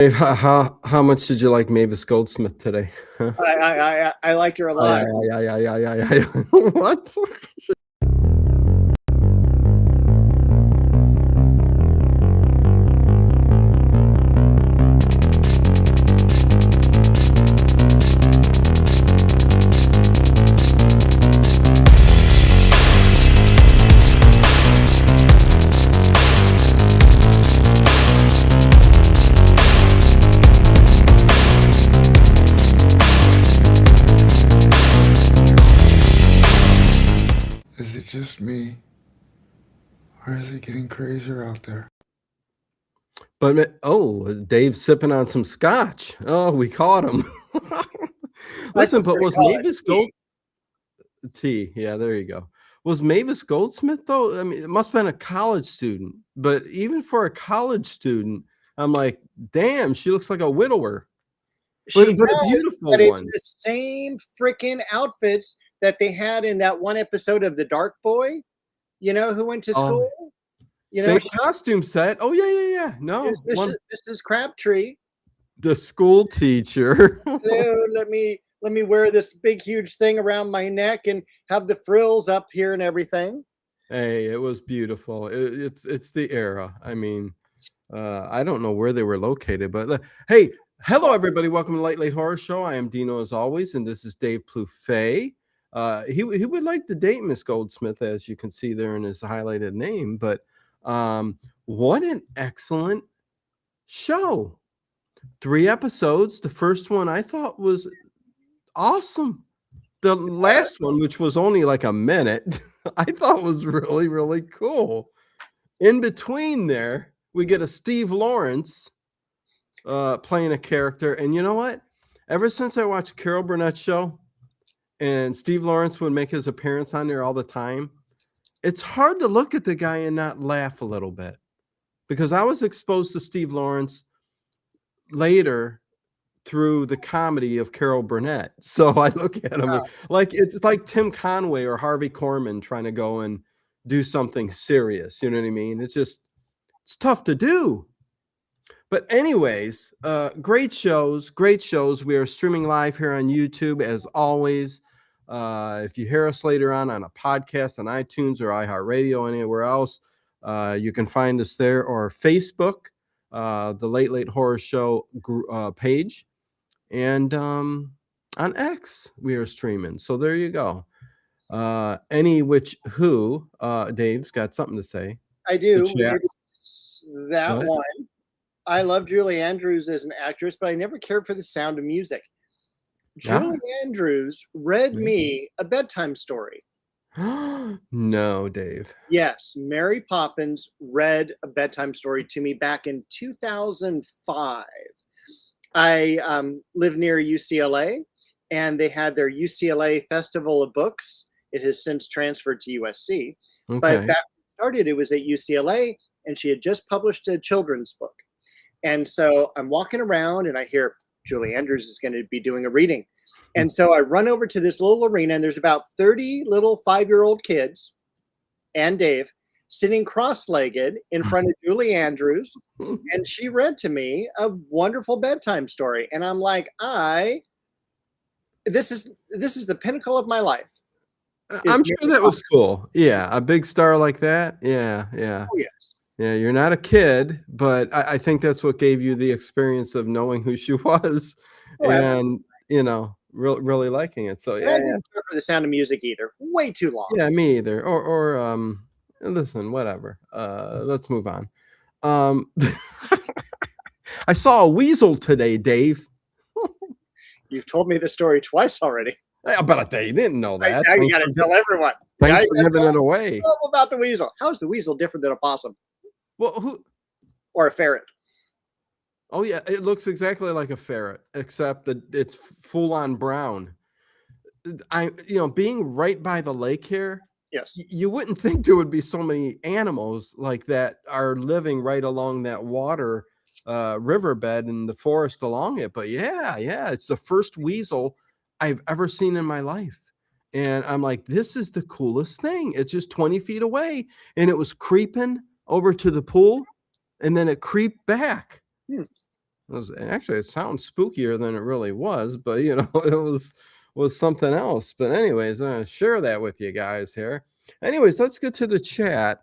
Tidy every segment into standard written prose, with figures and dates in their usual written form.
Dave, how much did you like Mavis Goldsmith today? Huh? I liked her a Oh, yeah, lot. yeah. What? Is it just me? Or is it getting crazier out there? But Dave's sipping on some scotch. Oh, we caught him. I Listen, prefer but to was call it Mavis tea. tea? Yeah, there you go. Was Mavis Goldsmith though? I mean, it must have been a college student. But even for a college student, I'm like, damn, she looks like a widower. She But a does, beautiful but it's one. the same freaking outfits that they had in that one episode of The Dark Boy. You know who went to Oh, school? You know, same costume set. Oh yeah. No, one this is Crabtree. the school teacher. Hello, let me wear this big huge thing around my neck and have the frills up here and everything. Hey, it was beautiful. It's the era. I mean, I don't know where they were located, but hey, hello everybody. Welcome to Late Horror Show. I am Dino as always, and this is Dave Plouffe. He would like to date Miss Goldsmith, as you can see there in his highlighted name. But what an excellent show! 3 episodes. The first one I thought was awesome. The last one, which was only like a minute, I thought was really, really cool. In between there, we get a Steve Lawrence playing a character. And you know what? Ever since I watched Carol Burnett's show and Steve Lawrence would make his appearance on there all the time, it's hard to look at the guy and not laugh a little bit. Because I was exposed to Steve Lawrence later through the comedy of Carol Burnett. So I look at him like it's like Tim Conway or Harvey Korman trying to go and do something serious. You know what I mean? It's tough to do. But anyways, great shows. We are streaming live here on YouTube as always. If you hear us later on a podcast on iTunes or iHeartRadio, anywhere else, you can find us there, or Facebook, the Late Horror Show page. And on X we are streaming, so there you go. Dave's got something to say. I do. It's that What? one. I love Julie Andrews as an actress, but I never cared for the Sound of Music. Julie Andrews read me a bedtime story. No, Dave. Yes, Mary Poppins read a bedtime story to me back in 2005. I live near UCLA, and they had their UCLA Festival of Books. It has since transferred to USC. Okay. But back when it started, it was at UCLA, and she had just published a children's book. And so I'm walking around, and I hear Julie Andrews is going to be doing a reading. And so I run over to this little arena, and there's about 30 little 5-year-old kids and Dave sitting cross-legged in front of Julie Andrews, and she read to me a wonderful bedtime story. And I'm like, this is the pinnacle of my life. I'm sure that was cool. Yeah, a big star like that. Yeah. Oh, yes. Yeah, you're not a kid, but I think that's what gave you the experience of knowing who she was, and absolutely. really liking it. So I didn't care for the Sound of Music either. Way too long. Yeah, me either. Or listen, whatever. Let's move on. I saw a weasel today, Dave. You've told me the story twice already. Yeah, but they didn't know that. Now you got to tell everyone. Thanks for giving it away. About the weasel. How is the weasel different than a possum? Well, or a ferret? Oh yeah, it looks exactly like a ferret, except that it's full on brown. Being right by the lake here, yes, you wouldn't think there would be so many animals like that are living right along that water riverbed and the forest along it. But yeah, it's the first weasel I've ever seen in my life. And I'm like, this is the coolest thing. It's just 20 feet away, and it was creeping over to the pool, and then it creeped back. It sounds spookier than it really was, but it was something else. But anyways, I'm gonna share that with you guys here. Anyways, let's get to the chat,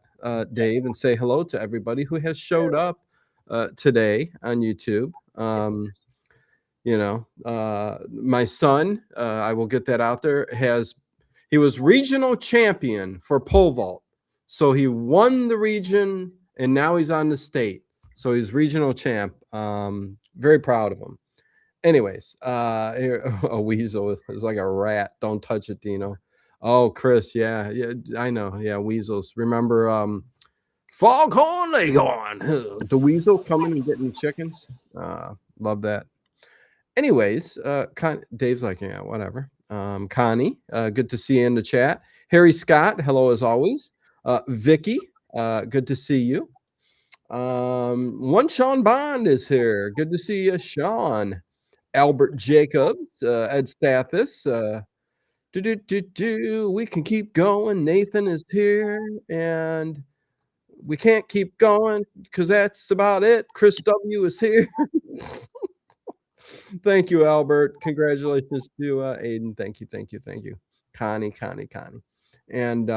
Dave, and say hello to everybody who has showed up today on YouTube. My son, I will get that out there, he was regional champion for pole vault. So he won the region and now he's on the state. So he's regional champ. Very proud of him. Anyways, here, a weasel is like a rat. Don't touch it, Dino. Oh, Chris, yeah, I know. Yeah, weasels. Remember Foghorn Leghorn, the weasel coming and getting chickens. Love that. Anyways, Dave's like, yeah, whatever. Connie, good to see you in the chat. Harry Scott, hello as always. Vicky, good to see you. One Sean Bond is here. Good to see you, Sean. Albert Jacobs, Ed Stathis. We can keep going. Nathan is here, and we can't keep going because that's about it. Chris W is here. Thank you, Albert. Congratulations to Aiden. Thank you. Connie. And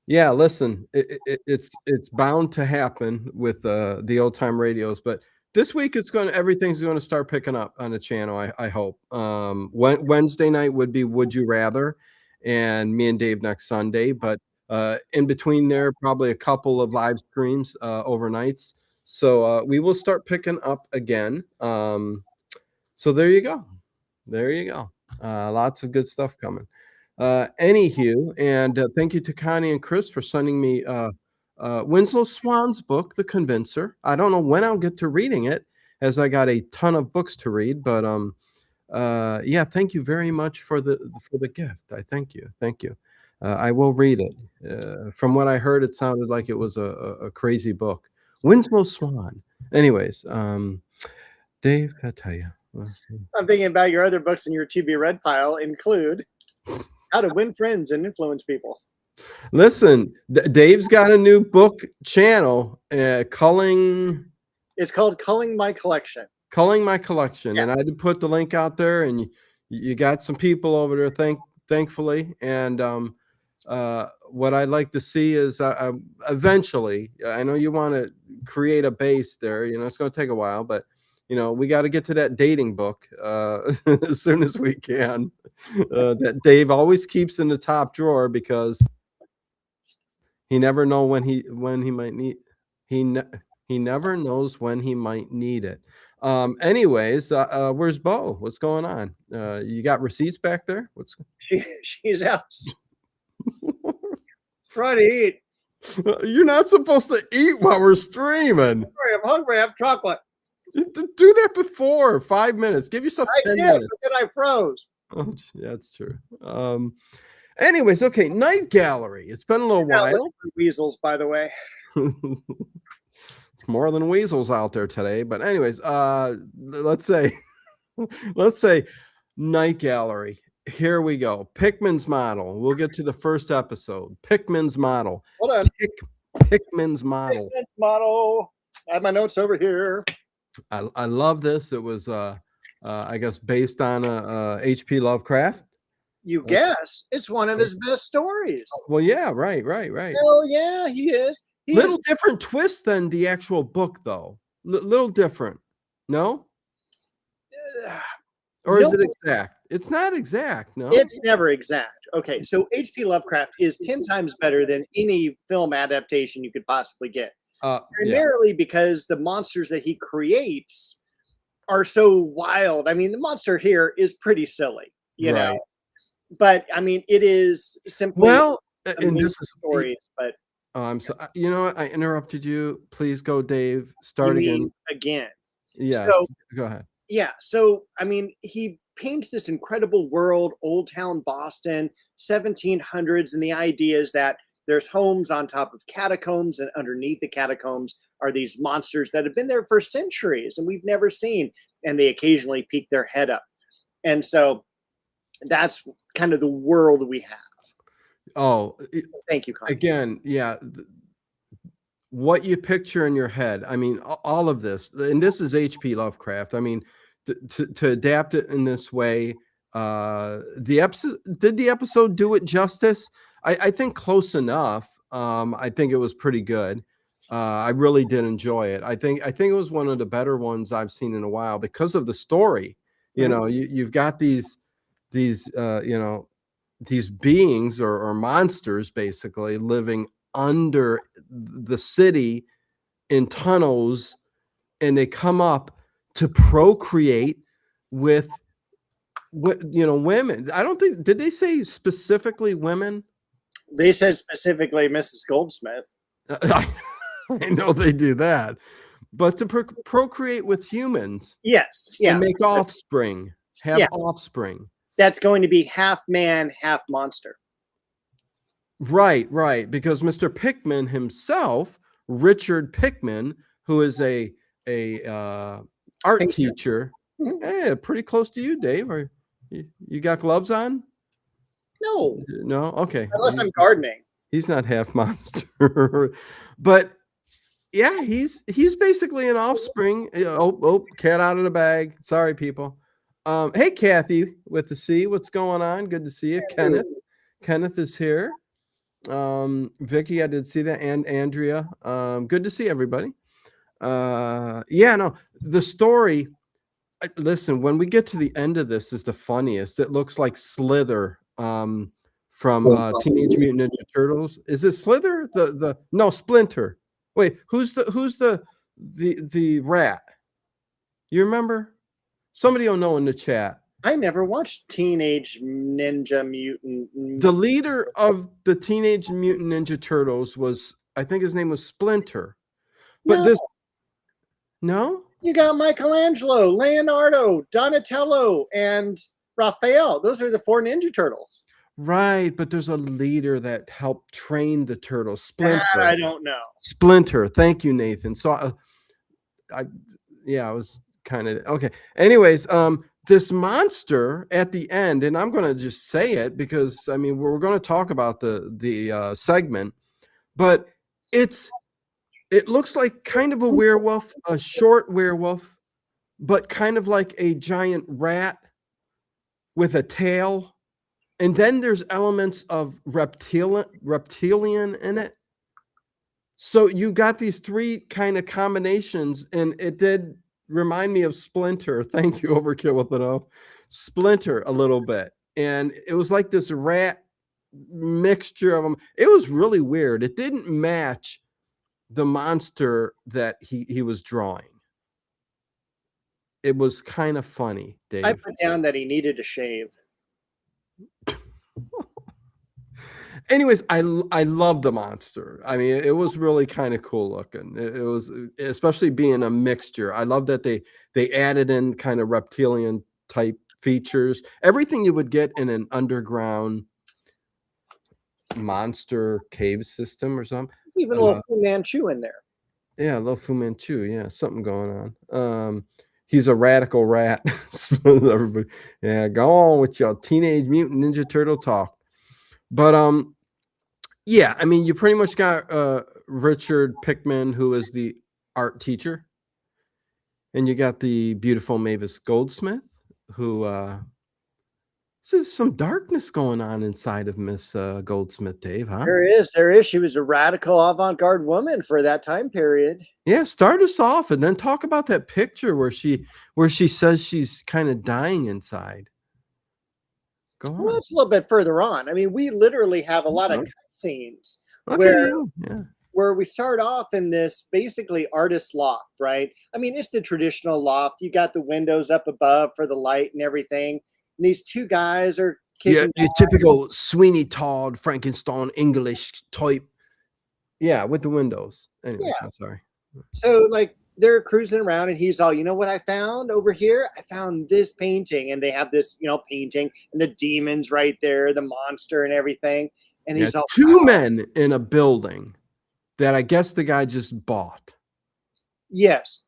yeah, listen, it's bound to happen with the old time radios, but this week everything's going to start picking up on the channel. I hope. Wednesday night would be Would You Rather, and me and Dave next Sunday. But in between there, probably a couple of live streams overnights. So we will start picking up again. So there you go. Lots of good stuff coming. Anywho, and thank you to Connie and Chris for sending me Winslow Swan's book, The Convincer. I don't know when I'll get to reading it, as I got a ton of books to read. But yeah, thank you very much for the gift. I thank you. I will read it. From what I heard, it sounded like it was a crazy book. Winslow Swan. Anyways, Dave, I tell you. I'm thinking about your other books in your to be read pile include How to Win Friends and Influence People. Listen, Dave's got a new book channel, culling. It's called Culling My Collection. Yeah. And I did put the link out there, and you got some people over there, thankfully. And what I'd like to see is eventually, I know you want to create a base there. It's going to take a while, but we got to get to that dating book as soon as we can. That Dave always keeps in the top drawer because he never know when he might need. He never knows when he might need it. Anyways, where's Bo? What's going on? You got receipts back there? She's out. Try to eat. You're not supposed to eat while we're streaming. I'm hungry. I have chocolate. Do that before 5 minutes. Give yourself 10 minutes. But then I froze. Oh, yeah, that's true. Anyways, okay, Night Gallery. It's been a little while. Weasels, by the way. It's more than weasels out there today. But anyways, let's say Night Gallery. Here we go. Pickman's model. We'll get to the first episode. Pickman's model. Hold on. Pickman's model. Pickman's model. I have my notes over here. I love this. It was I guess based on H.P. Lovecraft. You guess. It's one of his best stories. Well, yeah, right. Hell yeah, he is. Little different twist than the actual book, though. Little different. No? Or is it exact? It's not exact, no? It's never exact. Okay, so H.P. Lovecraft is 10 times better than any film adaptation you could possibly get. Primarily because the monsters that he creates are so wild. I mean, the monster here is pretty silly, you know. But I mean, it is simply and this is stories. But I'm so you know what? I interrupted you. Please go, Dave. Start again. Yeah. So, go ahead. Yeah. So I mean, he paints this incredible world, Old Town Boston, 1700s, and the idea is that there's homes on top of catacombs, and underneath the catacombs are these monsters that have been there for centuries and we've never seen, and they occasionally peek their head up. And so that's kind of the world we have. Oh, thank you, Connie. Again, yeah. what you picture in your head. I mean, all of this, and this is H.P. Lovecraft. I mean, to adapt it in this way, the episode did the episode do it justice? I think close enough. I think it was pretty good. I really did enjoy it. I think it was one of the better ones I've seen in a while because of the story. You know, you've got these you know, these beings or monsters basically living under the city in tunnels, and they come up to procreate with you know, women. I don't think, did they say specifically women? They said specifically Mrs. Goldsmith. I know they do that, but to procreate with humans Yes, yeah, and make offspring, have yeah. offspring. That's going to be half man, half monster. Right, because Mr. Pickman himself, Richard Pickman, who is a art teacher, hey, pretty close to you, Dave. Are you got gloves on? No, okay. Unless I'm gardening. He's not half monster, but yeah, he's basically an offspring. Oh, cat out of the bag. Sorry, people. Hey, Kathy with the C, what's going on? Good to see you. Kenneth is here. Vicky, I did see that, and Andrea. Good to see everybody. Yeah, no, the story. Listen, when we get to the end of this, is the funniest. It looks like Slither from Teenage Mutant Ninja Turtles. Is it Slither? No, Splinter. Wait, who's the rat? You remember? Somebody will know in the chat. I never watched Teenage Ninja Mutant. The leader of the Teenage Mutant Ninja Turtles was, I think his name was Splinter. But no? You got Michelangelo, Leonardo, Donatello, and Raphael. Those are the 4 Ninja Turtles. Right, but there's a leader that helped train the turtles. Splinter. I don't know. Splinter. Thank you, Nathan. So I was kind of okay. Anyways, this monster at the end, and I'm going to just say it because I mean we're going to talk about the segment, but it looks like kind of a werewolf, a short werewolf, but kind of like a giant rat with a tail. And then there's elements of reptilian in it. So you got these 3 kind of combinations, and it did remind me of Splinter. Thank you, Overkill with it all. Splinter a little bit. And it was like this rat mixture of them. It was really weird. It didn't match the monster that he was drawing. It was kind of funny, Dave. I put down that he needed a shave. Anyways, I love the monster. I mean, it was really kind of cool looking. It was, especially being a mixture. I love that they added in kind of reptilian type features. Everything you would get in an underground monster cave system or something. Even a little Fu Manchu in there. Yeah, a little Fu Manchu. Yeah, something going on. He's a radical rat. Everybody, yeah, go on with your Teenage Mutant Ninja Turtle talk. But yeah, I mean, you pretty much got Richard Pickman, who is the art teacher, and you got the beautiful Mavis Goldsmith, who there's some darkness going on inside of Miss Goldsmith, Dave, huh? There is. She was a radical avant-garde woman for that time period. Yeah, start us off and then talk about that picture where she says she's kind of dying inside. Go on. Well, it's a little bit further on. I mean, we literally have a lot of scenes where we start off in this basically artist loft, right? I mean, it's the traditional loft. You got the windows up above for the light and everything. And these 2 guys are kicking. Yeah, your typical Sweeney Todd, Frankenstein, English type. Yeah, with the windows. Anyways, yeah. I'm sorry. So, like, they're cruising around, and he's all, you know what I found over here? I found this painting, and they have this, painting, and the demons right there, the monster and everything. And he's all 2 men in a building that I guess the guy just bought. Yes.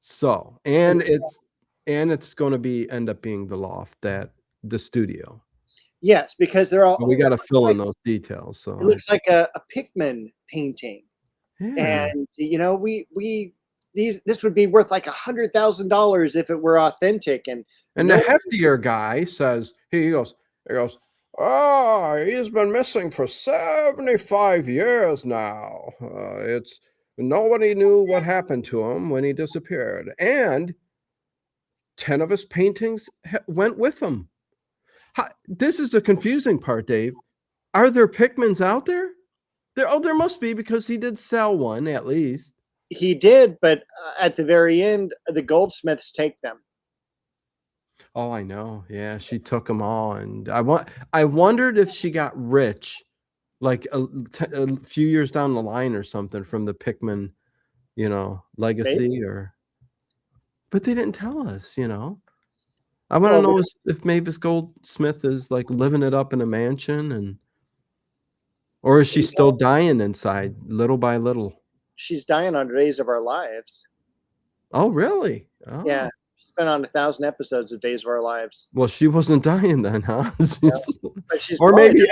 So, and it's going to end up being the loft, the studio. Yes, because they're all. We got to fill in those details. So it looks like a Pickman painting. Yeah. And this would be worth like $100,000 if it were authentic. And And the no, heftier guy says, he goes, oh, he's been missing for 75 years now. It's nobody knew what happened to him when he disappeared. And 10 of his paintings went with him. This is the confusing part, Dave. Are there Pickmans out there? There must be, because he did sell one at least. he did, but at the very end, the goldsmiths take them. Oh, I know. Yeah, she took them all, and I wondered if she got rich, like a few years down the line or something, from the Pickman, legacy, Maybe. but they didn't tell us. I want to Well, know if Mavis Goldsmith is like living it up in a mansion, or is she still dying inside, little by little? she's dying on Days of Our Lives. Oh, really? Yeah, Oh, she's been on 1,000 episodes of Days of Our Lives. well, she wasn't dying then, huh? But she's Or probably maybe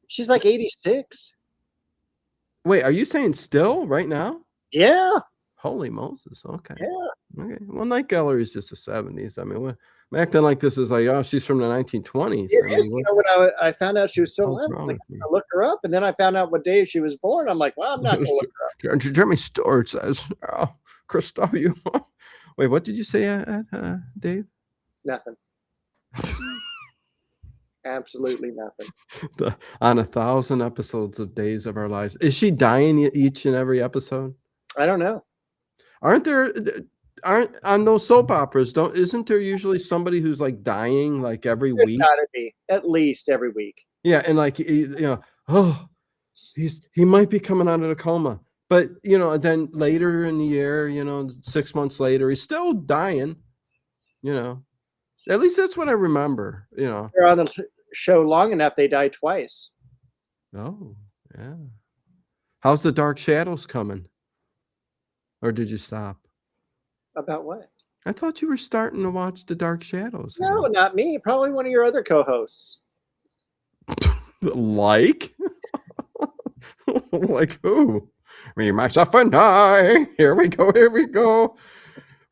she's like 86. wait, are you saying still right now? Yeah, Holy Moses. Okay. yeah. Okay. Well, Night Gallery is just the 70s. I mean, I'm acting like this is like, oh, she's from the 1920s. It I mean, is. When I found out she was still what's alive, wrong like, with me? I looked her up, and then I found out what day she was born. I'm like, well, I'm not going to look her up. Jeremy Stewart says, oh, Chris W. Wait, what did you say, Dave? Nothing. Absolutely nothing. On 1,000 episodes of Days of Our Lives. Is she dying each and every episode? I don't know. Aren't on those soap operas, isn't there usually somebody who's like dying like every There's week? got to be at least every week. Yeah, and like oh, he might be coming out of the coma. But then later in the year, 6 months later, he's still dying. At least that's what I remember. They're on the show long enough, they die twice. Oh, yeah. How's the Dark Shadows coming? Or did you stop? About what? I thought you were starting to watch the Dark Shadows. No, not me. Probably one of your other co-hosts. Like? Like who? Me, myself, and I. Here we go.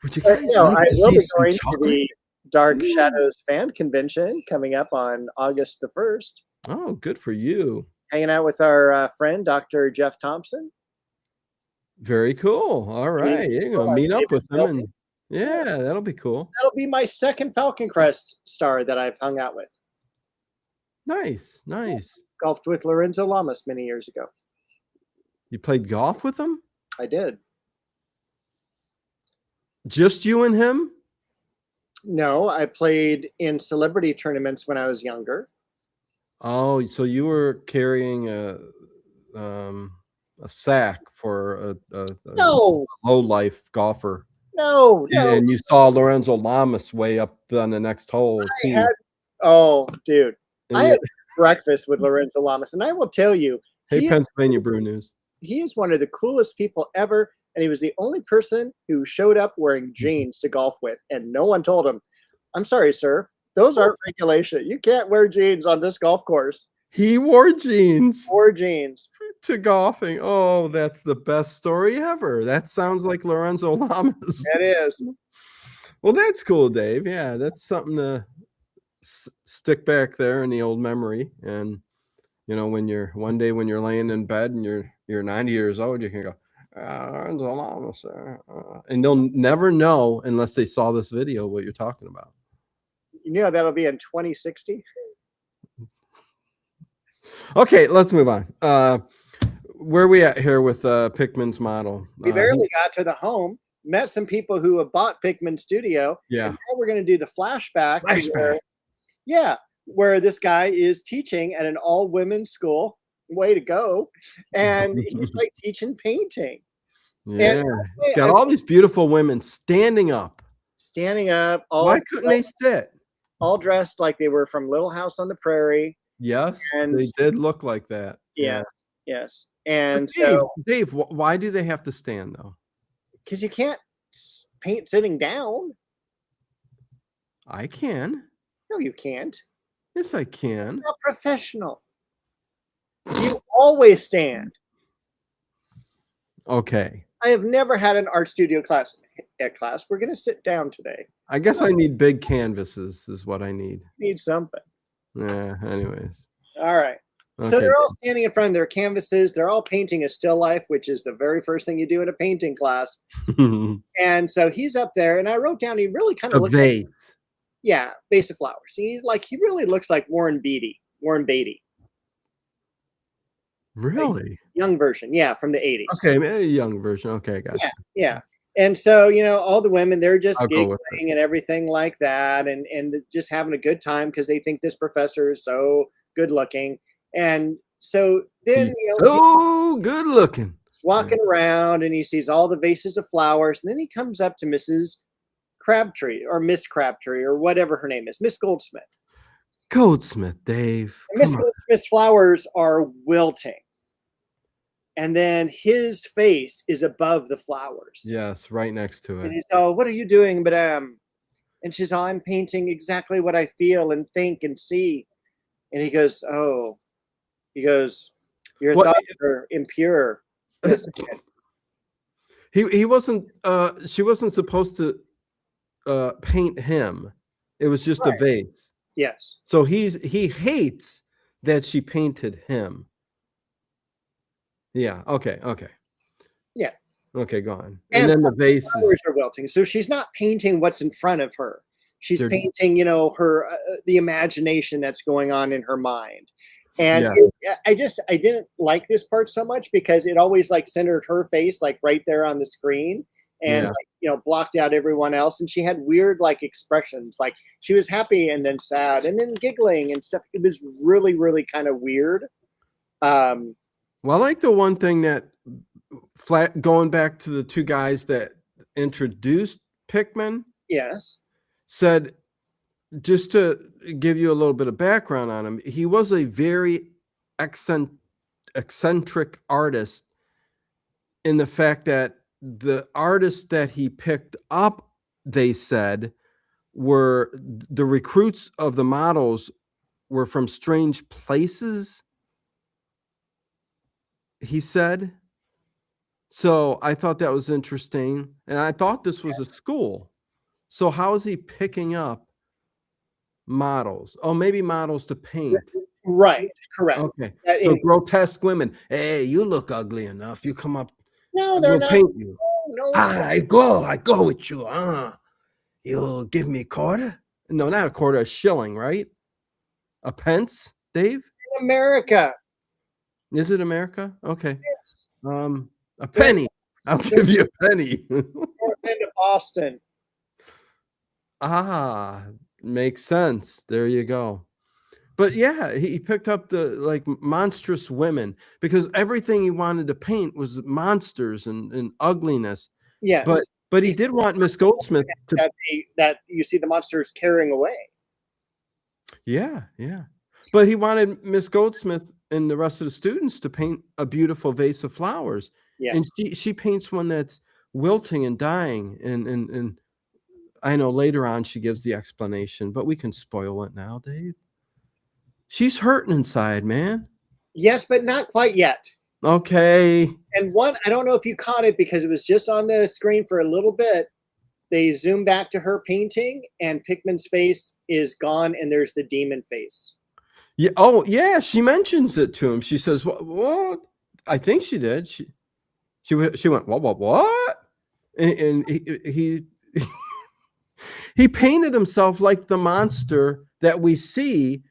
Would you guys I like to will see be some going to chocolate? the Dark Shadows fan convention coming up on August the 1st. Oh, good for you. Hanging out with our friend, Dr. Jeff Thompson. Very cool. All right. You're going to meet up with him. And yeah, that'll be cool. That'll be my second Falcon Crest star that I've hung out with. Nice. Nice. Golfed with Lorenzo Lamas many years ago. You played golf with him? I did. Just you and him? No, I played in celebrity tournaments when I was younger. Oh, so you were carrying a sack for a No, low life golfer. no. And you saw Lorenzo Lamas way up on the next hole too. Dude, And I had breakfast with Lorenzo Lamas, and I will tell you, hey, Pennsylvania Brew News. he is one of the coolest people ever, and he was the only person who showed up wearing jeans to golf with, and no one told him, I'm sorry, sir, those aren't regulation. You can't wear jeans on this golf course. He wore jeans. Or jeans. To golfing. Oh, that's the best story ever. That sounds like Lorenzo Lamas. It is. Well, that's cool, Dave. Yeah, that's something to stick back there in the old memory. And when you're laying in bed and you're 90 years old, you can go, Lorenzo Lamas, and they'll never know unless they saw this video what you're talking about. That'll be in 2060. Okay, let's move on. Where are we at here with Pickman's model? We barely got to the home, met some people who have bought Pickman Studio. Yeah. And now we're going to do the flashback. Where this guy is teaching at an all-women's school. Way to go. And he's like teaching painting. Yeah. He's got all these beautiful women standing up. Why couldn't they sit? All dressed like they were from Little House on the Prairie. Yes, and they did look like that. Yes. And Dave, why do they have to stand though? Because you can't paint sitting down. I can. No, you can't. Yes, I can. You're a professional. You always stand. Okay. I have never had an art studio class. At class, we're going to sit down today. I guess I need big canvases is what I need. Need something. Yeah, anyways. All right. So Okay. they're all standing in front of their canvases. They're all painting a still life, which is the very first thing you do in a painting class. And so he's up there, and I wrote down he really kind of A looks like, vase. yeah, vase of flowers. He really looks like Warren Beatty. Really? Young version, yeah, from the 80s. Okay, a young version. Okay, gotcha. Yeah, yeah. And so, all the women, they're just I'll go with giggling and everything like that, and just having a good time because they think this professor is so good looking. And so then, He's so good looking. he's walking around and he sees all the vases of flowers, and then he comes up to Mrs. Crabtree or Miss Crabtree or whatever her name is, Miss Goldsmith. Goldsmith, Dave. And Miss Come on. Goldsmith's flowers are wilting. And then his face is above the flowers. Yes, right next to And it. he's, oh, what are you doing, madame? And she's, oh, I'm painting exactly what I feel and think and see. And he goes, oh, your What- thoughts are impure. He wasn't she wasn't supposed to paint him. It was just a Right. vase. Yes. So he hates that she painted him. Yeah, okay. Yeah. Okay, go on. And And then the vase flowers is are wilting. So she's not painting what's in front of her. She's They're- painting, her the imagination that's going on in her mind. And Yeah. I didn't like this part so much because it always like centered her face like right there on the screen and Yeah. like, blocked out everyone else. And she had weird like expressions, like she was happy and then sad and then giggling and stuff. It was really, really kind of weird. Well, I like the one thing that going back to the two guys that introduced Pickman Yes. said, just to give you a little bit of background on him, he was a very eccentric artist in the fact that the artists that he picked up, they said, were the recruits of the models were from strange places, he said. So I thought that was interesting. And I thought this was a school. So how is he picking up models? Oh, maybe models to paint. Right. Correct. Okay. So grotesque women. Hey, you look ugly enough. You come up. No, they're We'll not. paint you. No, I go with you. You'll give me a quarter? No, not a quarter, a shilling, right? A pence, Dave? in America. Is it America? Okay. Yes. A penny. I'll give you a penny. North end of Boston. Makes sense. There you go. But yeah, he picked up the like monstrous women because everything he wanted to paint was monsters and ugliness. Yes. But he did want Miss Goldsmith to that you see the monsters carrying away. Yeah. But he wanted Miss Goldsmith and the rest of the students to paint a beautiful vase of flowers. Yeah. And she paints one that's wilting and dying. And I know later on she gives the explanation, but we can spoil it now, Dave. She's hurting inside, man. Yes, but not quite yet. Okay. And one, I don't know if you caught it because it was just on the screen for a little bit. They zoom back to her painting and Pickman's face is gone and there's the demon face. Yeah. Oh, yeah. She mentions it to him. She says, "What?" I think she did. She went, "What?" And he he painted himself like the monster that we see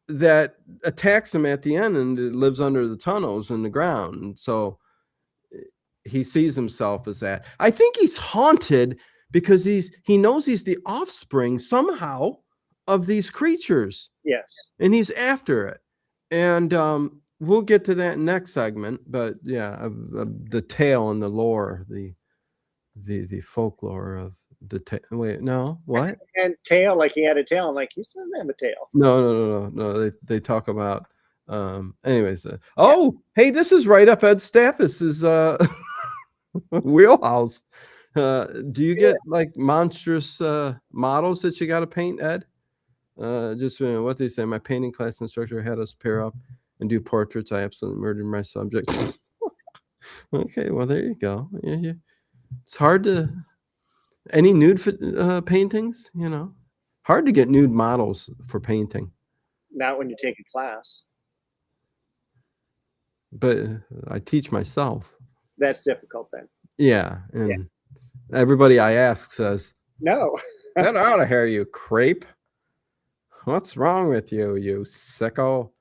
that attacks him at the end and it lives under the tunnels in the ground. And so he sees himself as that. I think he's haunted because he knows he's the offspring somehow of these creatures. Yes. And he's after it. And we'll get to that next segment, but yeah, the tale and the lore, the folklore of the wait, no, what? And tail, like he had a tail. I'm like, he doesn't have a tail. No. They talk about anyways. Hey, this is right up Ed Stathis's wheelhouse. Do you get like monstrous models that you got to paint, Ed? Just what they say. My painting class instructor had us pair up and do portraits. I absolutely murdered my subject. Okay, well there you go. Yeah. It's hard to any nude paintings, hard to get nude models for painting. Not when you take a class. But I teach myself. That's difficult then. Yeah, and everybody I ask says, No. "Get out of here, you creep! What's wrong with you, you sicko?"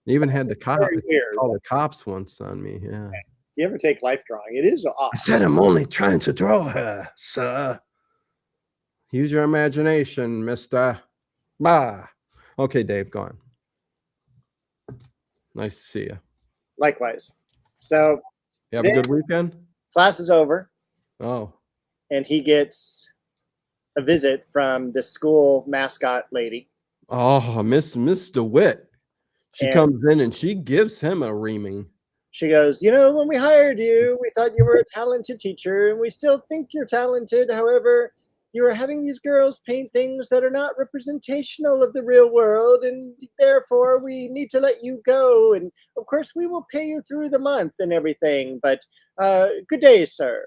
Even had to Very weird. call the cops once on me. Yeah, You ever take life drawing? It is off. I said I'm only trying to draw her, sir. Use your imagination, Mister. Bah. Okay, Dave, go on. Nice to see you. Likewise. So You have a good weekend? class is over, Oh, and he gets a visit from the school mascot lady. Miss DeWitt. She And comes in and she gives him a reaming. she goes, when we hired you, we thought you were a talented teacher, and we still think you're talented. However, you are having these girls paint things that are not representational of the real world, and therefore we need to let you go. And of course, we will pay you through the month and everything. But good day, sir.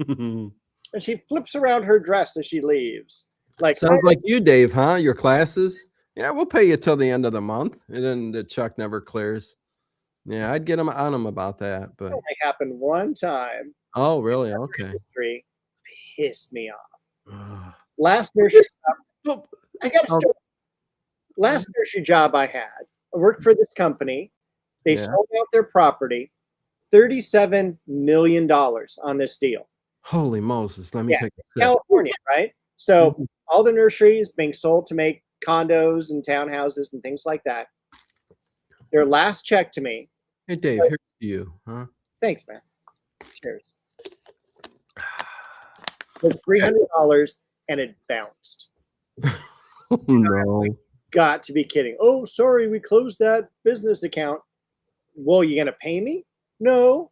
And she flips around her dress as she leaves. Like, Sounds like you, Dave, huh? Your classes? Yeah, we'll pay you till the end of the month. And then the check never clears. Yeah, I'd get on him about that. But only happened one time. oh, really? Okay. Industry pissed me off. Ugh. Last nursery Well, I got a story. Last nursery job I had, I worked for this company. They Yeah. sold out their property, $37 million on this deal. Holy Moses. Let me Yeah, take a sip. California, right? So Mhm. all the nurseries being sold to make condos and townhouses and things like that. Their last check to me, Hey, Dave, here's to you, huh? thanks, man. Cheers. Was $300 and it bounced. Oh, no. Got to be kidding. Oh, sorry, we closed that business account. Well, you gonna pay me? No.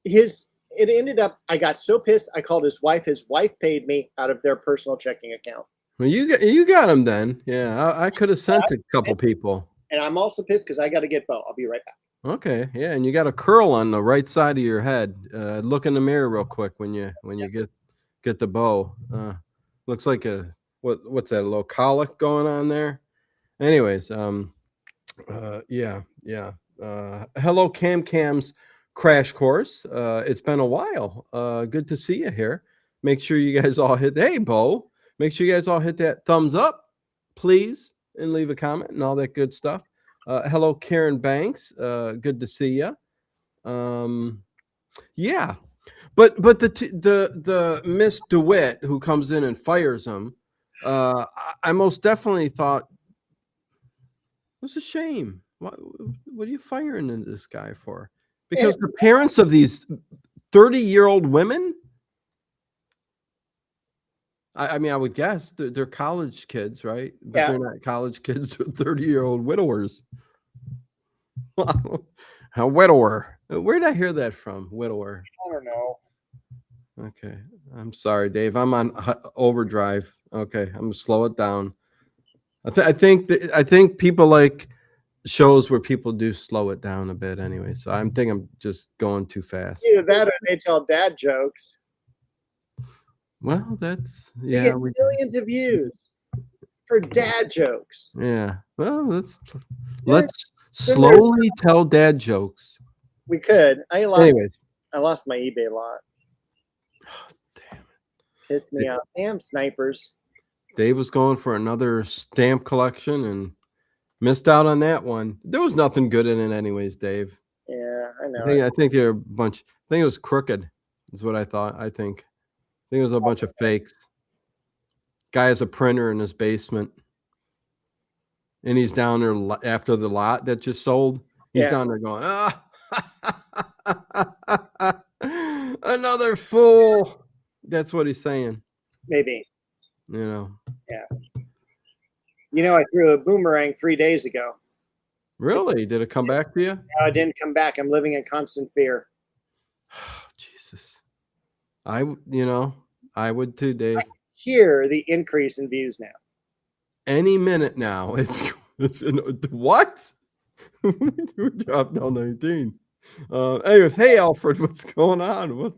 It ended up, I got so pissed, I called his wife. His wife paid me out of their personal checking account. Well, you got him then. Yeah, I could have sent a couple people. And I'm also pissed because I got to get Bo. I'll be right back. Okay, yeah, and you got a curl on the right side of your head. Look in the mirror real quick when you get the bow. Looks like what's that, a little colic going on there? Anyways, yeah. Hello, Cam's crash course. It's been a while. Good to see you here. Make sure you guys all hey, Bo. Make sure you guys all hit that thumbs up, please, and leave a comment and all that good stuff. Hello, Karen Banks. Good to see you. Yeah, but the Miss DeWitt who comes in and fires him, I most definitely thought it's a shame. What are you firing this guy for? Because the parents of these 30-year-old women, I mean, I would guess they're college kids, right? But Yeah. they're not college kids. They're 30-year-old widowers. A widower. Where did I hear that from? Widower. I don't know. Okay. I'm sorry, Dave. I'm on overdrive. Okay. I'm gonna slow it down. I think people like shows where people do slow it down a bit anyway. So I'm just going too fast. Either that or they tell dad jokes. Well, that's They yeah. get millions of views for dad jokes. Yeah. Well, let's slowly tell dad jokes. We could. Anyways. I lost my eBay lot. Oh, damn it. Pissed me off. Damn snipers. Dave was going for another stamp collection and missed out on that one. There was nothing good in it anyways, Dave. Yeah, I know. I think they're a bunch. I think it was crooked is what I thought. I think it was a bunch of fakes. Guy has a printer in his basement. And he's down there after the lot that just sold. He's down there going, another fool. That's what he's saying. Maybe. Yeah. I threw a boomerang 3 days ago. Really? Did it come back to you? No, it didn't come back. I'm living in constant fear. Jesus. I would too, Dave. Hear the increase in views now. Any minute now. It's what? We dropped down 19. Anyways, hey Alfred, what's going on?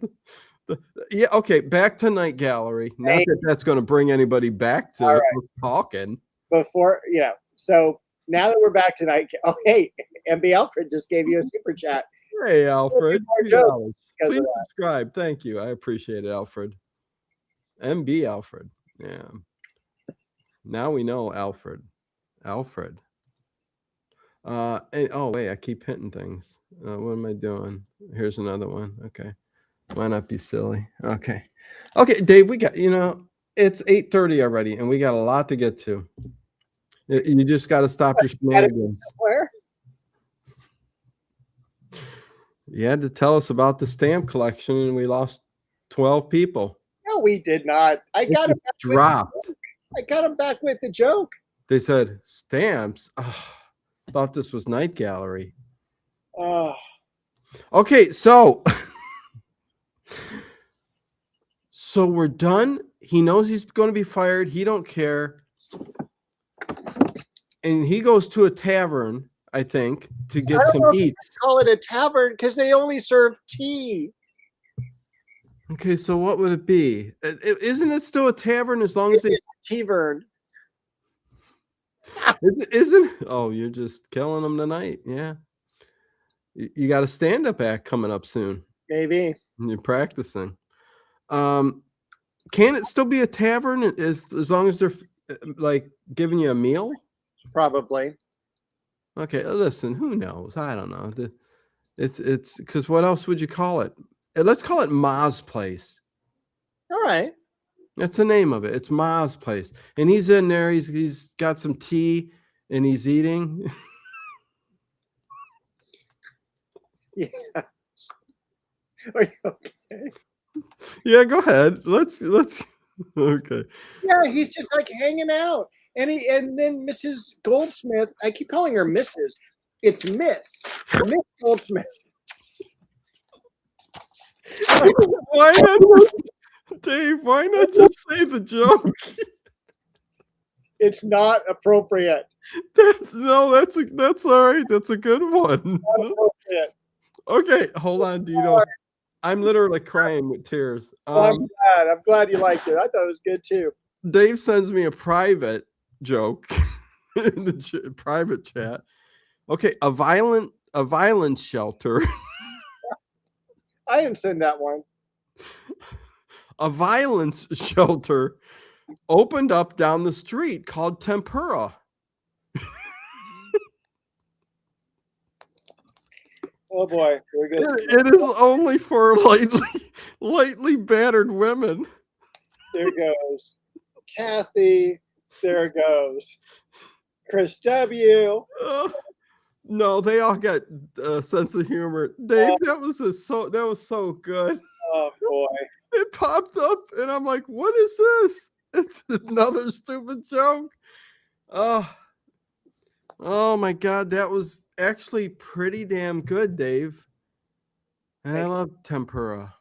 Yeah, okay, back to Night Gallery. Not Hey. that that's going to bring anybody back to All right. us talking. Before, so now that we're back tonight, oh, hey, MB Alfred just gave you a super chat. Hey Alfred, $2 because please of that. subscribe. Thank you. I appreciate it, Alfred. MB Alfred. Yeah. Now we know Alfred. Alfred. And oh wait, I keep hitting things. What am I doing? Here's another one. Okay. Why not be silly? Okay. Okay, Dave, we got, it's 8:30 already, and we got a lot to get to. You just got to stop your shenanigans. Where? You had to tell us about the stamp collection, and we lost 12 people. No, we did not. I got him back dropped. I got him back with the joke. They said stamps. Oh, thought this was Night Gallery. Oh. Okay, so we're done. He knows he's going to be fired. He don't care. And he goes to a tavern, I think, to get some eats. Call it a tavern because they only serve tea. Okay, so what would it be? Isn't it still a tavern as long as they Tavern? Isn't? Oh, you're just killing them tonight. Yeah, you got a stand-up act coming up soon. Maybe. And you're practicing. Can it still be a tavern as long as they're like giving you a meal? Probably. Okay, listen. Who knows? I don't know. It's because what else would you call it? Let's call it Ma's Place. All right. That's the name of it. It's Ma's Place, and he's in there. He's got some tea, and he's eating. Yeah. Are you okay? Yeah, go ahead. Let's. Okay. Yeah, he's just like hanging out, and then Mrs. Goldsmith. I keep calling her Mrs. It's Miss Goldsmith. Why not just, Dave? Why not just say the joke? It's not appropriate. That's all right. That's a good one. Not appropriate. Okay, hold on, Dino. I'm literally crying with tears. I'm glad you liked it. I thought it was good too. Dave sends me a private joke in the private chat. Okay, a violence shelter. I didn't send that one. A violence shelter opened up down the street called Tempura. Oh boy, we're good. It is only for lightly battered women. There goes Kathy. There goes Chris W. No, they all got a sense of humor. Dave, that was so good. Oh boy. It popped up and I'm like, what is this? It's another stupid joke. Oh my God, that was actually pretty damn good, Dave. And I love tempura.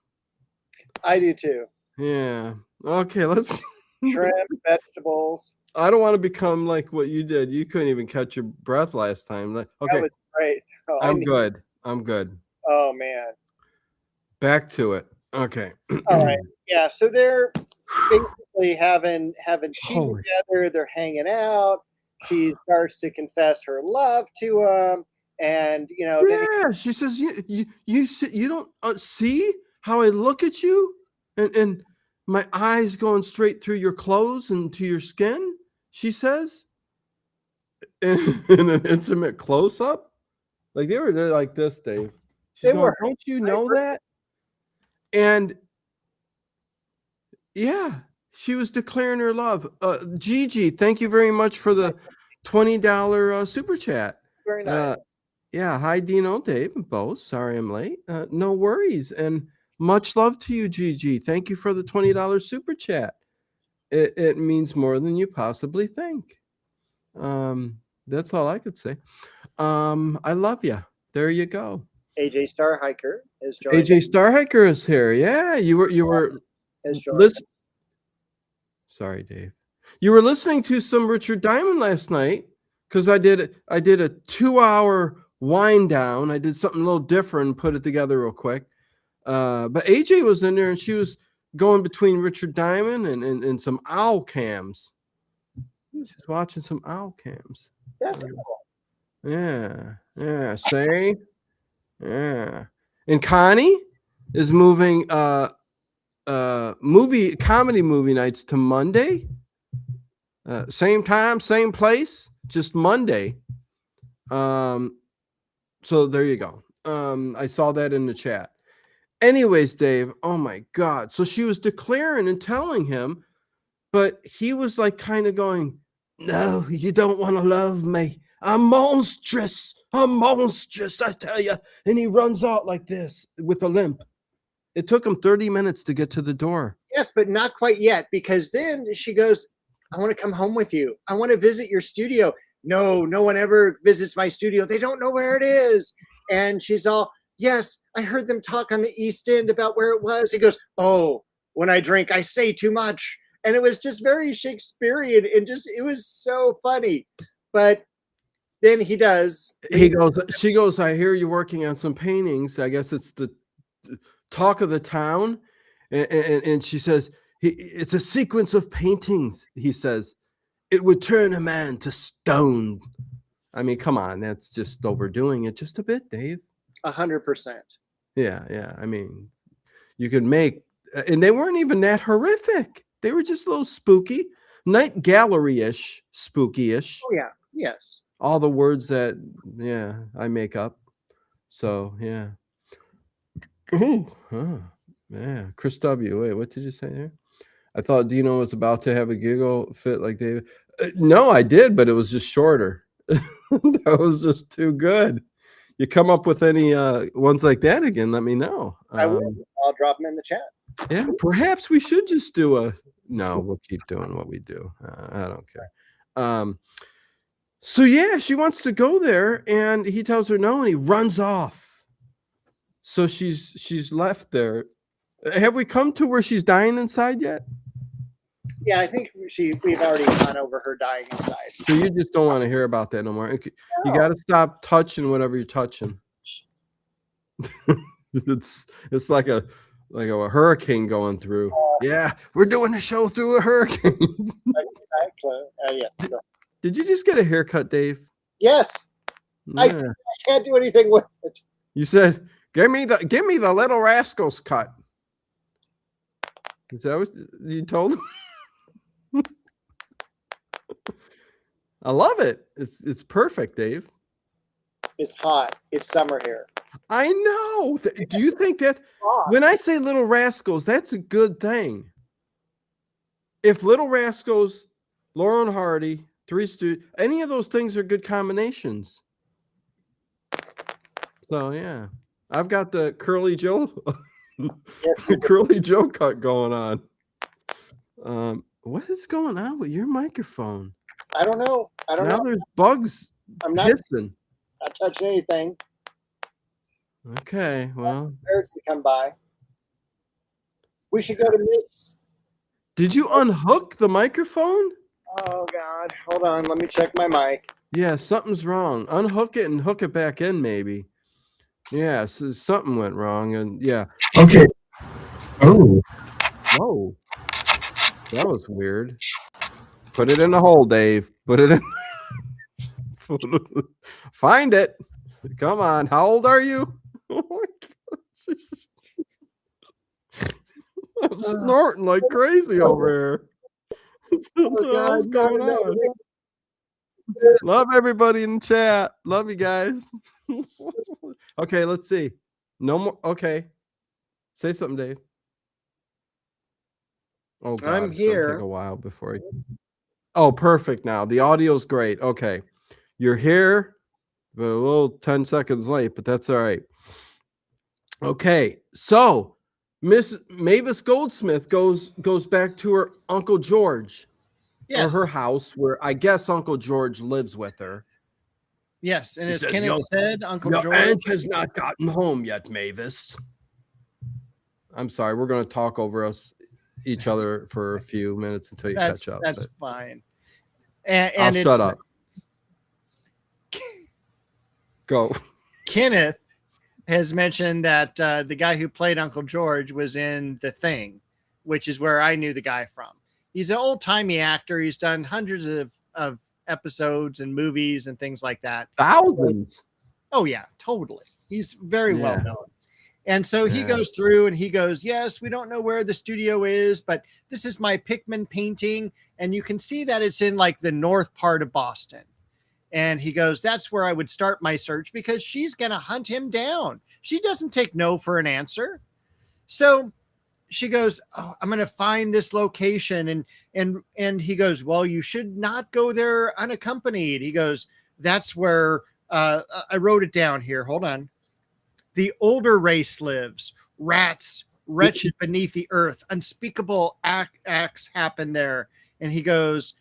I do too. Yeah. Okay, let's shrimp, vegetables. I don't want to become like what you did. You couldn't even catch your breath last time. Okay. That was great. Oh, I'm good. Oh man. Back to it. Okay. All right. Yeah. So they're basically having tea together. They're hanging out. She starts to confess her love to him, and yeah, she says, you don't see how I look at you, and my eyes going straight through your clothes and to your skin. She says, in an intimate close up, like they're like this, Dave. She's going, don't you know that? And yeah, she was declaring her love. Gigi, thank you very much for the $20 super chat. Very nice. Yeah, hi Dino, Dave, and both. Sorry I'm late. No worries, and much love to you, Gigi. Thank you for the $20 super chat. It means more than you possibly think. That's all I could say. I love you. There you go. AJ Starhiker is joining. AJ Starhiker is here. Yeah, you were listening. Sorry, Dave. You were listening to some Richard Diamond last night because I did a 2-hour wind down. I did something a little different and put it together real quick. But AJ was in there and she was going between Richard Diamond and some owl cams. She's watching some owl cams. That's cool. Yeah. Say, yeah. And Connie is moving comedy movie nights to Monday. Same time, same place, just Monday. So there you go. I saw that in the chat. Anyways, Dave, oh my God. So she was declaring and telling him, but he was like kind of going, no, you don't want to love me. I'm monstrous, I tell you. And he runs out like this with a limp. It took him 30 minutes to get to the door. Yes, but not quite yet, because then she goes, I want to come home with you. I want to visit your studio. No one ever visits my studio. They don't know where it is. And she's all, yes, I heard them talk on the East End about where it was. He goes, oh, when I drink, I say too much. And it was just very Shakespearean and it was so funny. But then she goes, I hear you're working on some paintings. I guess it's the talk of the town. And she says, it's a sequence of paintings. He says, it would turn a man to stone. I mean, come on, that's just overdoing it just a bit, Dave. 100%. Yeah. I mean, you could make, and they weren't even that horrific. They were just a little spooky, night gallery-ish, spooky-ish. Oh yeah, yes. All the words that, I make up. So yeah. Yeah. Chris W. Wait, what did you say there? I thought Dino was about to have a giggle fit like David. No, I did, but it was just shorter. That was just too good. You come up with any ones like that again, let me know. I will. I'll drop them in the chat. Yeah, perhaps we should just do no, we'll keep doing what we do. I don't care. So yeah, she wants to go there and he tells her no and he runs off. So she's left there. Have we come to where she's dying inside yet? Yeah, I think we've already gone over her dying inside. So you just don't want to hear about that no more. You got to stop touching whatever you're touching. It's like a hurricane going through. Yeah, we're doing a show through a hurricane. Yes. Did you just get a haircut, Dave? Yes. Yeah. I can't do anything with it. You said, give me the Little Rascals cut. Is that what you told him? I love it. It's perfect, Dave. It's hot. It's summer here. I know. Do you think that when I say Little Rascals, that's a good thing? If Little Rascals, Laurel and Hardy, Three Stooges, any of those things are good combinations. So yeah, I've got the Curly Joe, Curly Joe cut going on. What is going on with your microphone? I don't know. Now there's bugs. I'm not hissing. Not touching anything. Okay, well. Birds to come by. We should go to Miss. Did you unhook the microphone? Oh God! Hold on. Let me check my mic. Yeah, something's wrong. Unhook it and hook it back in, maybe. Yeah, so something went wrong, and yeah. Okay. Oh. Whoa. That was weird. Put it in the hole, Dave. Put it in. Find it. Come on. How old are you? Oh my God. I'm snorting like crazy over here. What's going on? Love everybody in the chat. Love you guys. Okay, let's see. No more. Okay. Say something, Dave. Oh, God. I'm here. Take a while before. Oh, perfect. Now the audio's great. Okay. You're here, but a little 10 seconds late, but that's all right. Okay. So Miss Mavis Goldsmith goes back to her Uncle George. Yes. Or her house where I guess Uncle George lives with her. Yes. And as Kenneth said, Uncle George. Your aunt has not gotten home yet, Mavis. I'm sorry. We're going to talk over each other for a few minutes until you catch up. That's fine. And I'll shut up. Go. Kenneth has mentioned that the guy who played Uncle George was in The Thing, which is where I knew the guy from. He's an old-timey actor. He's done hundreds of episodes and movies and things like that. Thousands. Oh, yeah, totally. He's very well Yeah. known. And so he Yeah. goes through and he goes, yes, we don't know where the studio is, but this is my Pickman painting. And you can see that it's in like the north part of Boston. And he goes, that's where I would start my search because she's going to hunt him down. She doesn't take no for an answer. So she goes, oh, I'm going to find this location. And he goes, well, you should not go there unaccompanied. He goes, that's where I wrote it down here. Hold on. The older race lives, rats, wretched beneath the earth, unspeakable acts happen there. And he goes,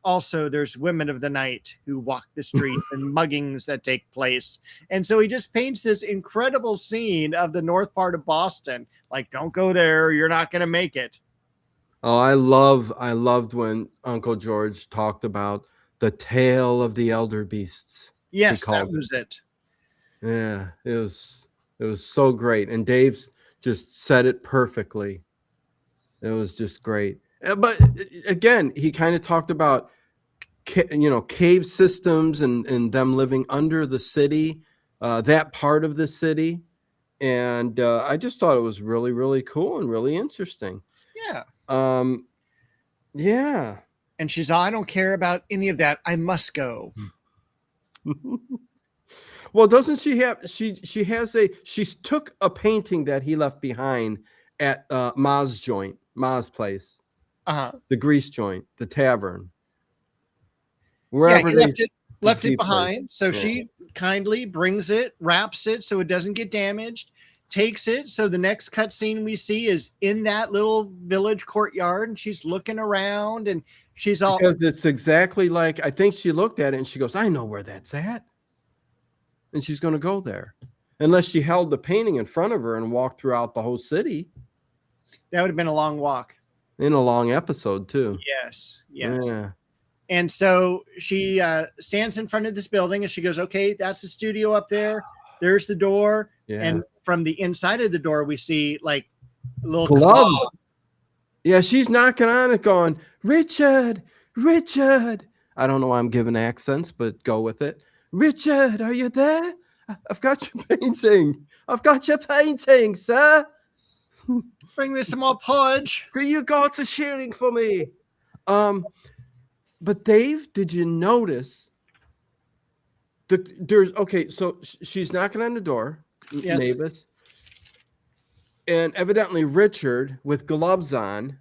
also, there's women of the night who walk the streets and muggings that take place. And so he just paints this incredible scene of the north part of Boston. Like, don't go there. You're not going to make it. Oh, I loved when Uncle George talked about the tale of the elder beasts. Yes, that was it. Yeah, it was so great. And Dave's just said it perfectly. It was just great. But again, he kind of talked about, cave systems and them living under the city, that part of the city. And I just thought it was really, really cool and really interesting. Yeah. Yeah. And she's, I don't care about any of that. I must go. Well, doesn't she have, she took a painting that he left behind at Ma's place, the grease joint, the tavern, wherever he left it behind. Place. So she kindly brings it, wraps it so it doesn't get damaged, takes it. So the next cutscene we see is in that little village courtyard, and she's looking around, and she's all, because it's exactly like, I think she looked at it and she goes, I know where that's at. And she's going to go there, unless she held the painting in front of her and walked throughout the whole city. That would have been a long walk. In a long episode too. Yes. Yes. Yeah. And so she stands in front of this building and she goes, okay, that's the studio up there. There's the door. Yeah. And from the inside of the door, we see like little gloves. claws. Yeah. She's knocking on it going, Richard. I don't know why I'm giving accents, but go with it. Richard, are you there? I've got your painting, sir. Bring me some more porridge. Do you got a shilling for me? But Dave, did you notice so she's knocking on the door, yes. Mavis, and evidently Richard with gloves on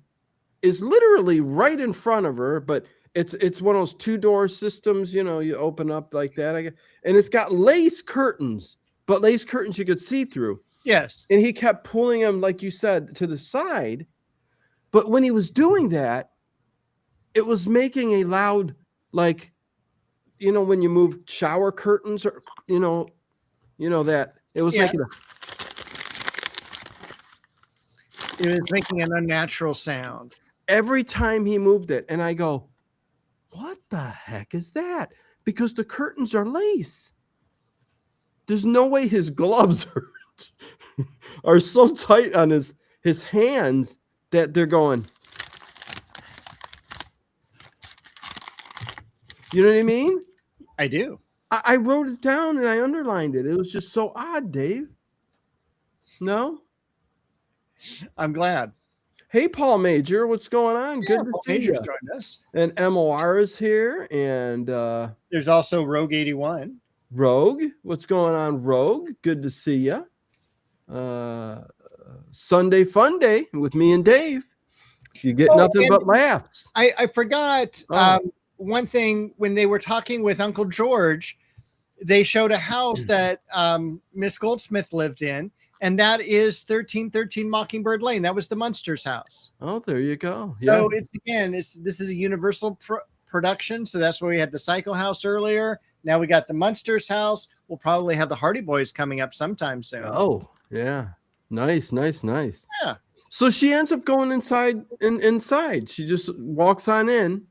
is literally right in front of her, but it's one of those 2-door systems, you open up like that, and it's got lace curtains, but lace curtains you could see through. Yes. And he kept pulling him, like you said, to the side. But when he was doing that, it was making a loud, like, when you move shower curtains, or that it was making it was making an unnatural sound every time he moved it. And I go, what the heck is that? Because the curtains are lace. There's no way his gloves are so tight on his hands that they're going. You know what I mean? I do. I wrote it down and I underlined it. It was just so odd, Dave. No? I'm glad. Hey, Paul Major, what's going on? Yeah, Good to Paul see Major's you. joined us. And MOR is here. And there's also Rogue 81. Rogue, what's going on, Rogue? Good to see you. Sunday Fun Day with me and Dave. You get nothing but laughs. I forgot one thing. When they were talking with Uncle George, they showed a house that Miss Goldsmith lived in, and that is 1313 Mockingbird Lane. That was the Munsters house. Oh, there you go. So this is a Universal production. So that's where we had the Psycho House earlier. Now we got the Munsters house. We'll probably have the Hardy Boys coming up sometime soon. Oh, yeah. Nice. Yeah. So she ends up going inside. She just walks on in,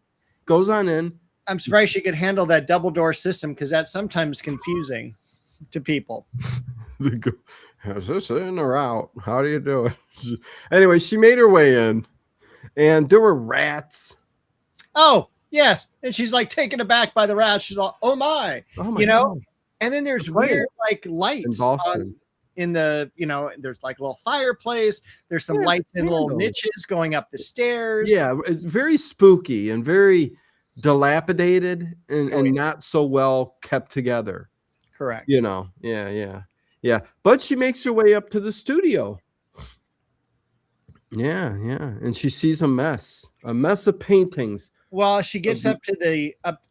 goes on in. I'm surprised she could handle that double door system because that's sometimes confusing. to people. They go, is this in or out? How do you do it? Anyway, she made her way in, and there were rats. Oh, yes. And she's like taken aback by the rats. She's like, oh my, Oh my you know? God. And then there's Right. weird like In lights Boston. in the, there's like a little fireplace. There's some Yeah, lights in little candles. niches going up the stairs. Yeah, it's very spooky and very dilapidated and, Oh, yeah. not so well kept together. Correct. Yeah. But she makes her way up to the studio. Yeah. And she sees a mess of paintings. Well, she gets up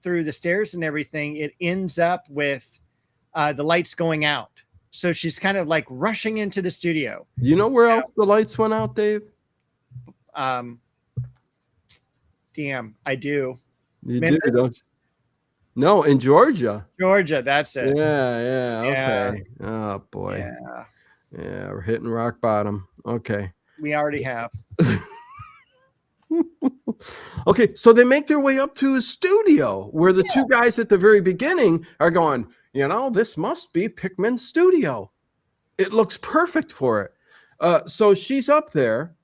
through the stairs and everything. It ends up with the lights going out. So she's kind of like rushing into the studio. You know where else the lights went out, Dave? Damn, I do. You Memphis? do, don't you? No, in Georgia. Georgia, that's it. Yeah. Yeah. Okay. Oh boy. Yeah, We're hitting rock bottom. Okay. we already have. Okay, so they make their way up to his studio where the two guys at the very beginning are going, this must be Pickman's studio. It looks perfect for it. So she's up there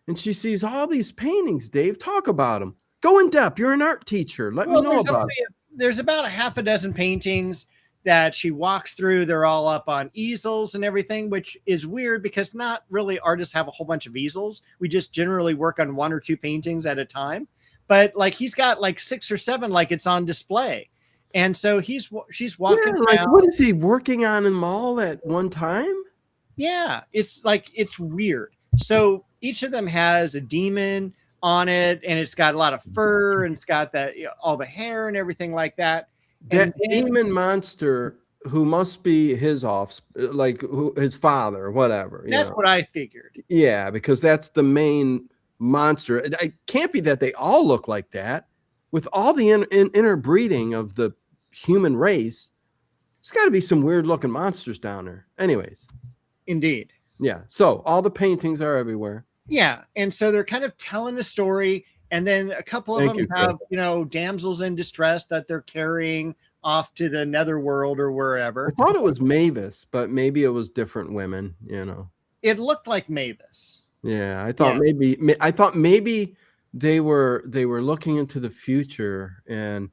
and she sees all these paintings. Dave, talk about them. Go in depth. You're an art teacher. Let me know about it. There's about a half a dozen paintings that she walks through. They're all up on easels and everything, which is weird because not really artists have a whole bunch of easels. We just generally work on 1 or 2 paintings at a time. But like he's got like 6 or 7, like it's on display. And so she's walking around. Like, what is he working on them all at one time? Yeah, it's weird. So each of them has a demon on it, and it's got a lot of fur, and it's got all the hair and everything like that. That demon monster who must be his his father or whatever. That's what I figured. Yeah, because that's the main monster. It can't be that they all look like that. With all the interbreeding of the human race, there's got to be some weird looking monsters down there. Anyways. Indeed. Yeah. So all the paintings are everywhere. Yeah. And so they're kind of telling the story. And then a couple of them have, damsels in distress that they're carrying off to the netherworld or wherever. I thought it was Mavis, but maybe it was different women, It looked like Mavis. Yeah. I thought maybe they were looking into the future and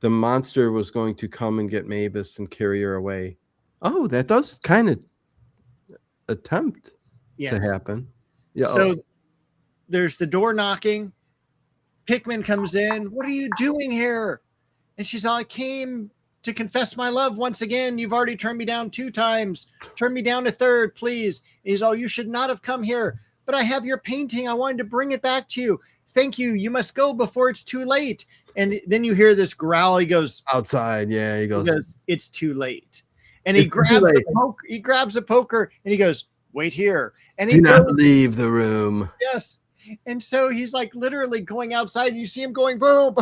the monster was going to come and get Mavis and carry her away. Oh, that does kind of attempt to happen. Yeah. So there's the door knocking. Pickman comes in. What are you doing here? And she's all, I came to confess my love once again. You've already turned me down 2 times. Turn me down a third, please. And he's all, you should not have come here, but I have your painting. I wanted to bring it back to you. Thank you. You must go before it's too late. And then you hear this growl. He goes outside. Yeah, he goes, it's too late. And he grabs a poker and he goes, wait here. And he do not leave the room. Yes. And so he's like literally going outside and you see him going, boom,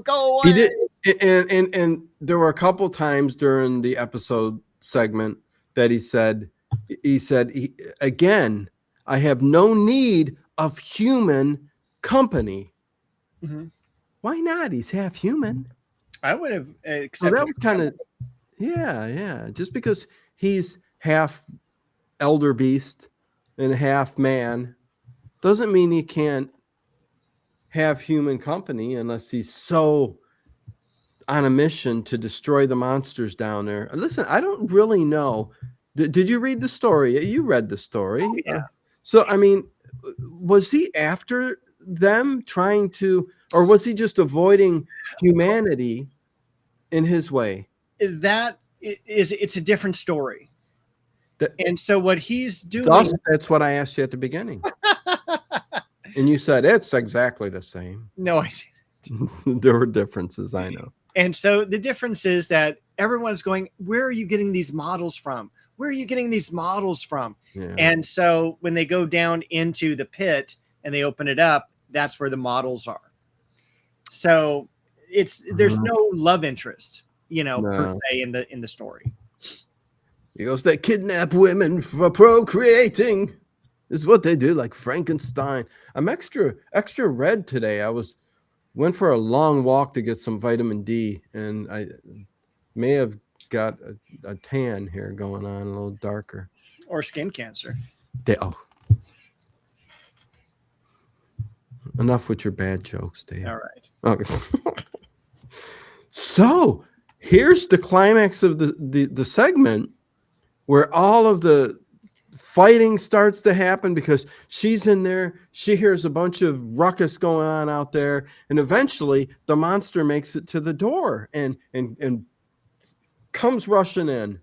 go away. He did. And there were a couple times during the episode segment that he said, again, I have no need of human company. Mm-hmm. Why not? He's half human. I would have accepted. So that was kind of, yeah. Just because he's half elder beast and half man doesn't mean he can't have human company unless he's so on a mission to destroy the monsters down there. Listen, I don't really know. Did you read the story? You read the story. Oh, yeah. So, I mean, was he after them trying to, or was he just avoiding humanity in his way? It's a different story. And so what he's doing. That's what I asked you at the beginning. And you said it's exactly the same. No, I didn't. There were differences, I know. And so the difference is that everyone's going, where are you getting these models from? Where are you getting these models from? Yeah. And so when they go down into the pit and they open it up, that's where the models are. So there's no love interest, per se in the story. He goes, they kidnap women for procreating. This is what they do, like Frankenstein. I'm extra red today. I went for a long walk to get some vitamin D, and I may have got a tan here going on, a little darker. Or skin cancer. Oh. Enough with your bad jokes, Dave. All right. Okay. So here's the climax of the segment where all of the fighting starts to happen because she's in there. She hears a bunch of ruckus going on out there, and eventually the monster makes it to the door and comes rushing in.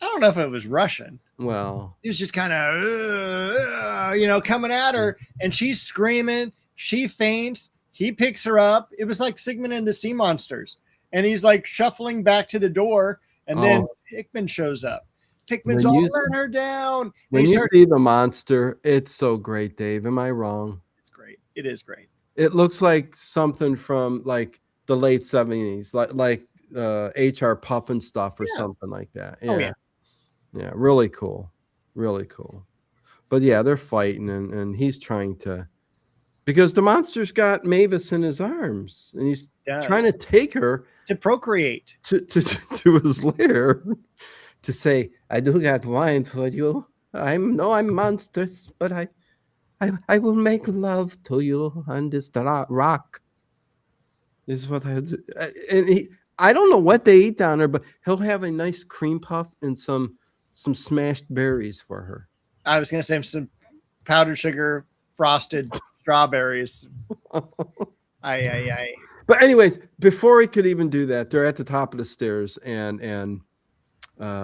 I don't know if it was Russian. Well, He was just kind of, coming at her, and she's screaming. She faints. He picks her up. It was like Sigmund and the Sea Monsters, and he's like shuffling back to the door, and then Pickman shows up. Pickman's all letting her down. When you see the monster, it's so great, Dave. Am I wrong? It's great. It is great. It looks like something from like the late 70s, like HR Puffin stuff or something like that. Yeah. Oh, yeah. Yeah, really cool. Really cool. But yeah, they're fighting and he's trying to, because the monster's got Mavis in his arms and he's trying to take her to procreate to his lair to say, I do got wine for you. I'm monstrous, but I will make love to you on this rock. This is what I do. And I don't know what they eat down there, but he'll have a nice cream puff and some smashed berries for her. I was going to say some powdered sugar frosted strawberries. But anyways, before he could even do that, they're at the top of the stairs, and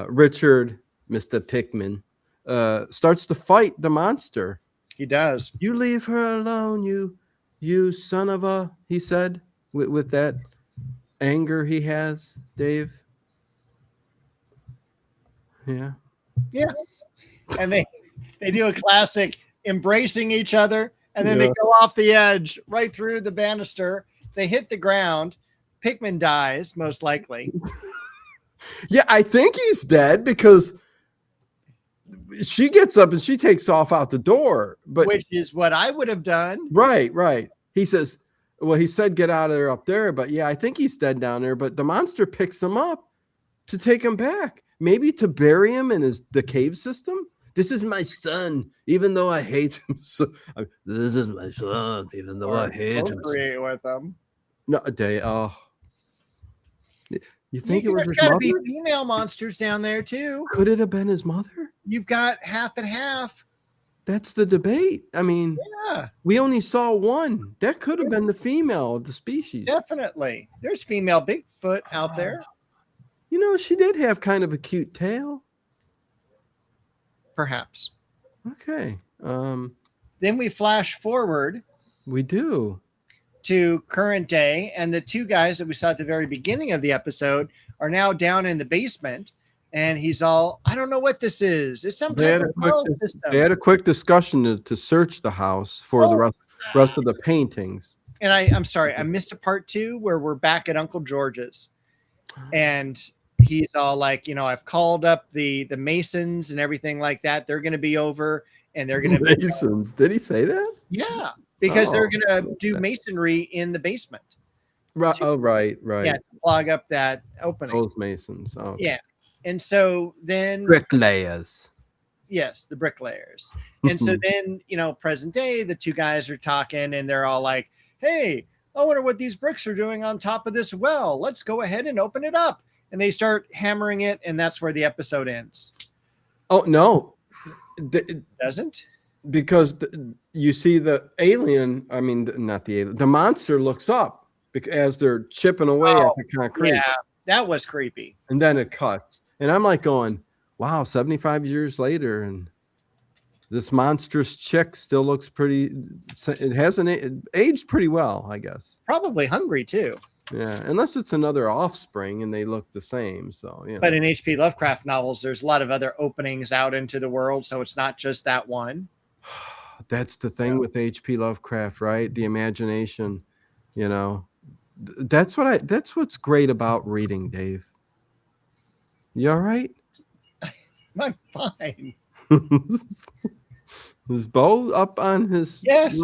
Richard, Mr. Pickman, starts to fight the monster. He does. You leave her alone, you son of a, he said, with that anger he has, Dave. Yeah. Yeah. And they do a classic embracing each other, and then they go off the edge right through the banister. They hit the ground. Pickman dies, most likely. Yeah, I think he's dead because she gets up and she takes off out the door. But which is what I would have done. Right. He says, well, he said get out of there up there, but yeah, I think he's dead down there. But the monster picks him up to take him back, maybe to bury him in the cave system. This is my son, even though I hate him. So this is my son, even though I hate him. Create with him. No, day. Oh, you think it was his gotta mother? Be female monsters down there too. Could it have been his mother? You've got half and half. That's the debate. I mean, we only saw one. That could have been the female of the species. Definitely. There's female Bigfoot out there. You know, she did have kind of a cute tail. Perhaps. Okay. Then we flash forward. We do. To current day, and the two guys that we saw at the very beginning of the episode are now down in the basement, and he's all, I don't know what this is. It's some type of world system. They had a quick discussion to search the house for the rest of the paintings. And I'm sorry, I missed a part 2 where we're back at Uncle George's, and he's all like, I've called up the Masons and everything like that. They're going to be over, and they're going to be Masons. Did he say that? Yeah. Because they're going to do masonry in the basement. Right. Right. Yeah, to plug up that opening. Those masons. Oh. Yeah. And so then... Bricklayers. Yes, the bricklayers. And so then, present day, the two guys are talking, and they're all like, hey, I wonder what these bricks are doing on top of this well. Let's go ahead and open it up. And they start hammering it, and that's where the episode ends. Oh, no. It doesn't? Because you see the alien, I mean, not the alien, the monster looks up as they're chipping away at the concrete. Yeah, that was creepy. And then it cuts. And I'm like going, wow, 75 years later, and this monstrous chick still looks pretty, it hasn't aged pretty well, I guess. Probably hungry, too. Yeah, unless it's another offspring and they look the same. So, But in H.P. Lovecraft novels, there's a lot of other openings out into the world, so it's not just that one. That's the thing with H.P. Lovecraft, right? The imagination, That's what's great about reading, Dave. You all right? I'm fine. Is Bo up on his? Yes.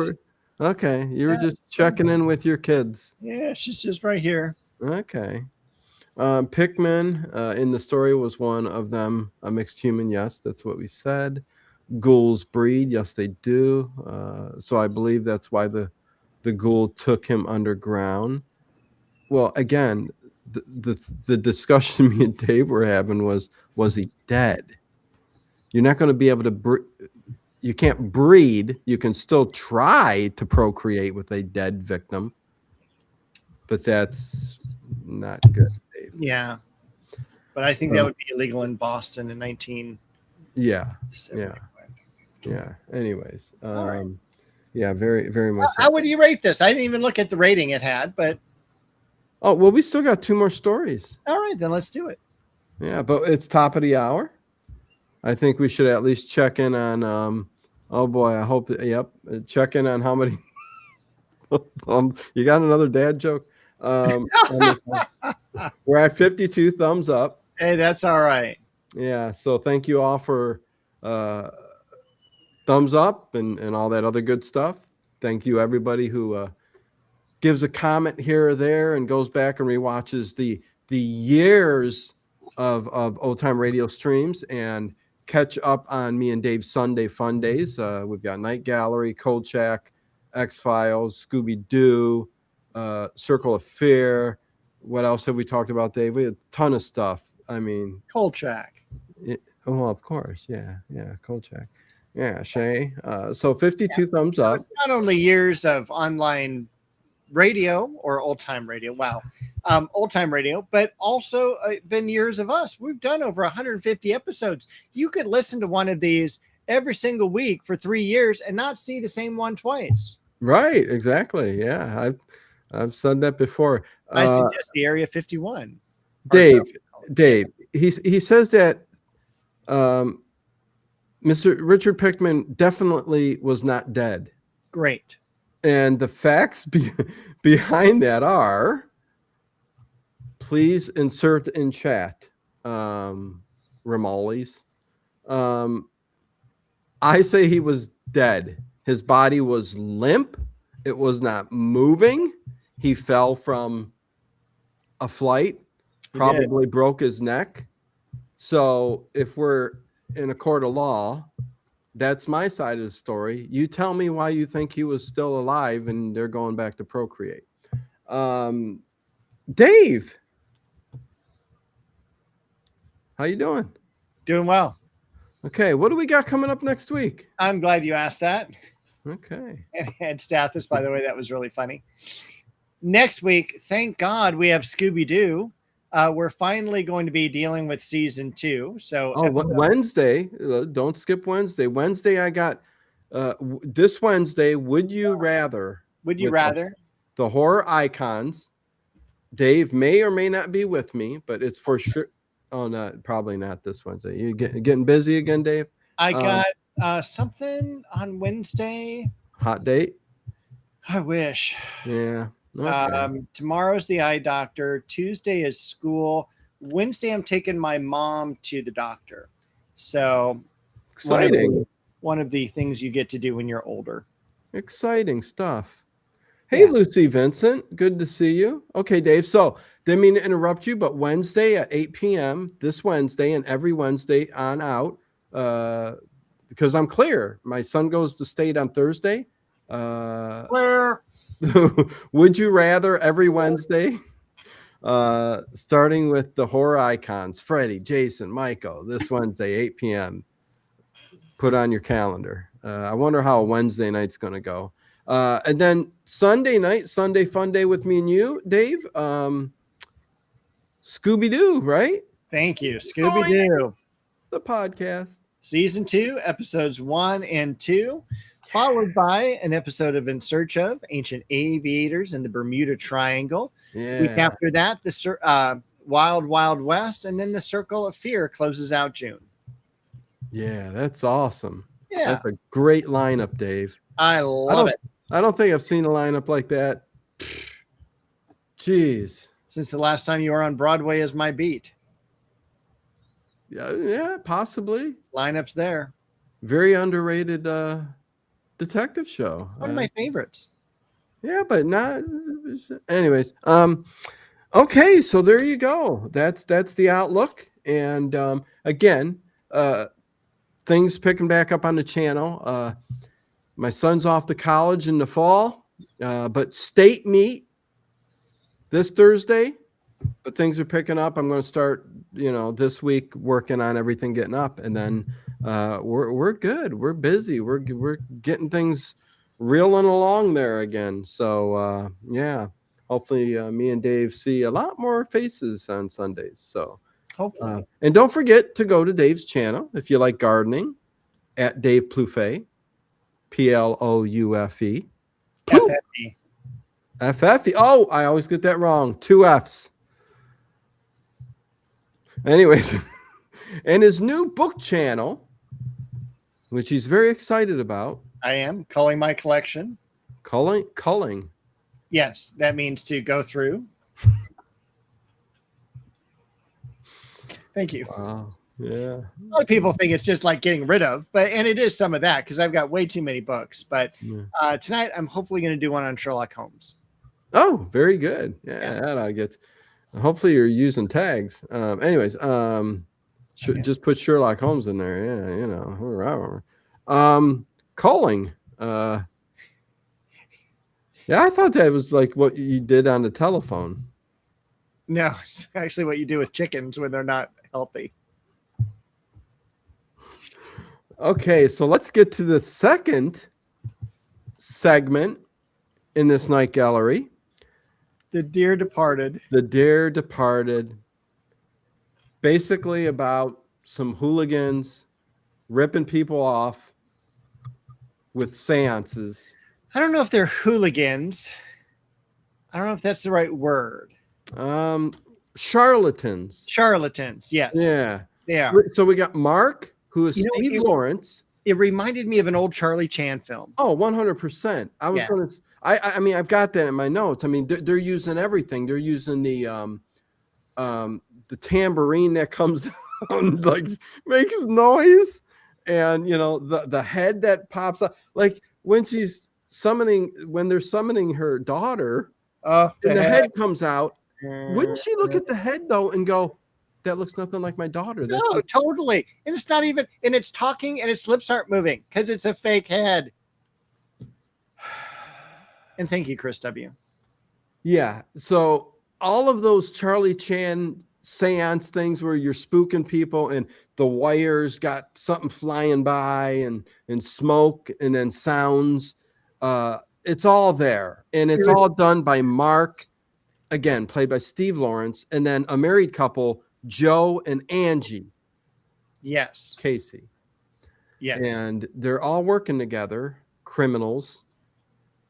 Okay, you were just checking in with your kids. Yeah, she's just right here. Okay. Pickman in the story was one of them a mixed human? Yes, that's what we said. Ghouls breed? Yes, they do. So I believe that's why the ghoul took him underground. Well, again, the discussion me and Dave were having was he dead? You're not going to be able to you can't breed. You can still try to procreate with a dead victim, but that's not good, Dave. Yeah. But I think that would be illegal in Boston in 1971. Yeah. Anyways, right. yeah, very, very much. How would you rate this? I didn't even look at the rating it had, but. Oh, well, we still got 2 more stories. All right, then let's do it. Yeah, but it's top of the hour. I think we should at least check in on, oh boy, I hope, check in on how many. You got another dad joke? We're at 52 thumbs up. Hey, that's all right. Yeah, so thank you all for thumbs up and all that other good stuff. Thank you, everybody who gives a comment here or there and goes back and rewatches the years of Old Time Radio streams and catch up on me and Dave's Sunday Fun Days. We've got Night Gallery, Kolchak, X-Files, Scooby-Doo, Circle of Fear. What else have we talked about, Dave? We had a ton of stuff. I mean, Kolchak. Well, of course. Yeah. Kolchak. Yeah, Shay. So 52 thumbs up. It's not only years of online radio or old time radio. Wow. Old time radio, but also been years of us. We've done over 150 episodes. You could listen to one of these every single week for 3 years and not see the same one twice. Right. Exactly. Yeah. I've said that before. I suggest the Area 51. Dave, he says that Mr. Richard Pickman definitely was not dead. Great. And the facts behind that are, please insert in chat, Ramoli's. I say he was dead. His body was limp. It was not moving. He fell from a flight, probably broke his neck. So if we're in a court of law, that's my side of the story. You tell me why you think he was still alive and they're going back to procreate. Dave, how you doing? Doing well. Okay, what do we got coming up next week? I'm glad you asked that. Okay. And Stathis, by the way, that was really funny. Next week, thank God we have Scooby-Doo. We're finally going to be dealing with season 2. So Wednesday, don't skip Wednesday. Wednesday, I got this Wednesday. Would you rather? The horror icons. Dave may or may not be with me, but it's for sure. Oh, no, probably not this Wednesday. You getting busy again, Dave? I got something on Wednesday. Hot date? I wish. Yeah. Okay. Tomorrow's the eye doctor. Tuesday is school. Wednesday, I'm taking my mom to the doctor. So exciting. One of the things you get to do when you're older. Exciting stuff. Hey, yeah. Lucy Vincent, good to see you. Okay, Dave. So didn't mean to interrupt you, but Wednesday at 8 p.m. this Wednesday and every Wednesday on out, because I'm clear. My son goes to state on Thursday. Where? Would you rather every Wednesday, starting with the horror icons, Freddie, Jason, Michael, this Wednesday, 8 p.m. Put on your calendar. I wonder how Wednesday night's going to go. And then Sunday night, Sunday Fun Day with me and you, Dave. Scooby-Doo, right? Thank you. Scooby-Doo. The podcast. Season 2, episodes 1 and 2. Followed by an episode of In Search of Ancient Aviators in the Bermuda Triangle. Yeah. Week after that, the Wild Wild West, and then the Circle of Fear closes out June. Yeah, that's awesome. Yeah, that's a great lineup, Dave. I love it. I don't think I've seen a lineup like that. Jeez. Since the last time you were on Broadway as my beat. Yeah, possibly. Lineups there. Very underrated detective show. It's one of my favorites. Yeah, but not. Anyways, Okay, so there you go. That's the outlook. And again, things picking back up on the channel. My son's off to college in the fall, but state meet this Thursday. But things are picking up. I'm going to start, this week working on everything getting up, and then we're good. We're busy. We're getting things reeling along there again. So yeah, hopefully me and Dave see a lot more faces on Sundays. So Hopefully. and don't forget to go to Dave's channel if you like gardening at Dave Plouffe, Ploufe. FFE. FFE. Oh, I always get that wrong. 2 F's. Anyways, and his new book channel, which he's very excited about. I am culling my collection. Culling. Yes, that means to go through. Thank you. Wow. Yeah. A lot of people think it's just like getting rid of, and it is some of that because I've got way too many books. But tonight I'm hopefully going to do one on Sherlock Holmes. Oh, very good. Yeah. That I get. Hopefully you're using tags. Anyways, just put Sherlock Holmes in there. Yeah, culling. Yeah, I thought that was like what you did on the telephone. No, it's actually what you do with chickens when they're not healthy. Okay, so let's get to the second segment in this night gallery. The Dear Departed. The Dear Departed. Basically about some hooligans ripping people off with seances. I don't know if they're hooligans. I don't know if that's the right word. Charlatans. Charlatans, yes. Yeah. Yeah. So we got Mark, who is Steve Lawrence. It reminded me of an old Charlie Chan film. Oh, 100%. I was going to. I mean, I've got that in my notes. I mean, they're using everything. They're using the tambourine that comes out, like makes noise, and the head that pops up, like when they're summoning her daughter. And the head comes out. Wouldn't she look at the head though and go, "That looks nothing like my daughter"? No, totally. And it's not even. And it's talking, and its lips aren't moving because it's a fake head. And thank you, Chris W. Yeah. So all of those Charlie Chan seance things where you're spooking people and the wires got something flying by and smoke and then sounds. It's all there. And it's all done by Mark, again, played by Steve Lawrence, and then a married couple, Joe and Angie. Yes. Casey. Yes. And they're all working together, criminals,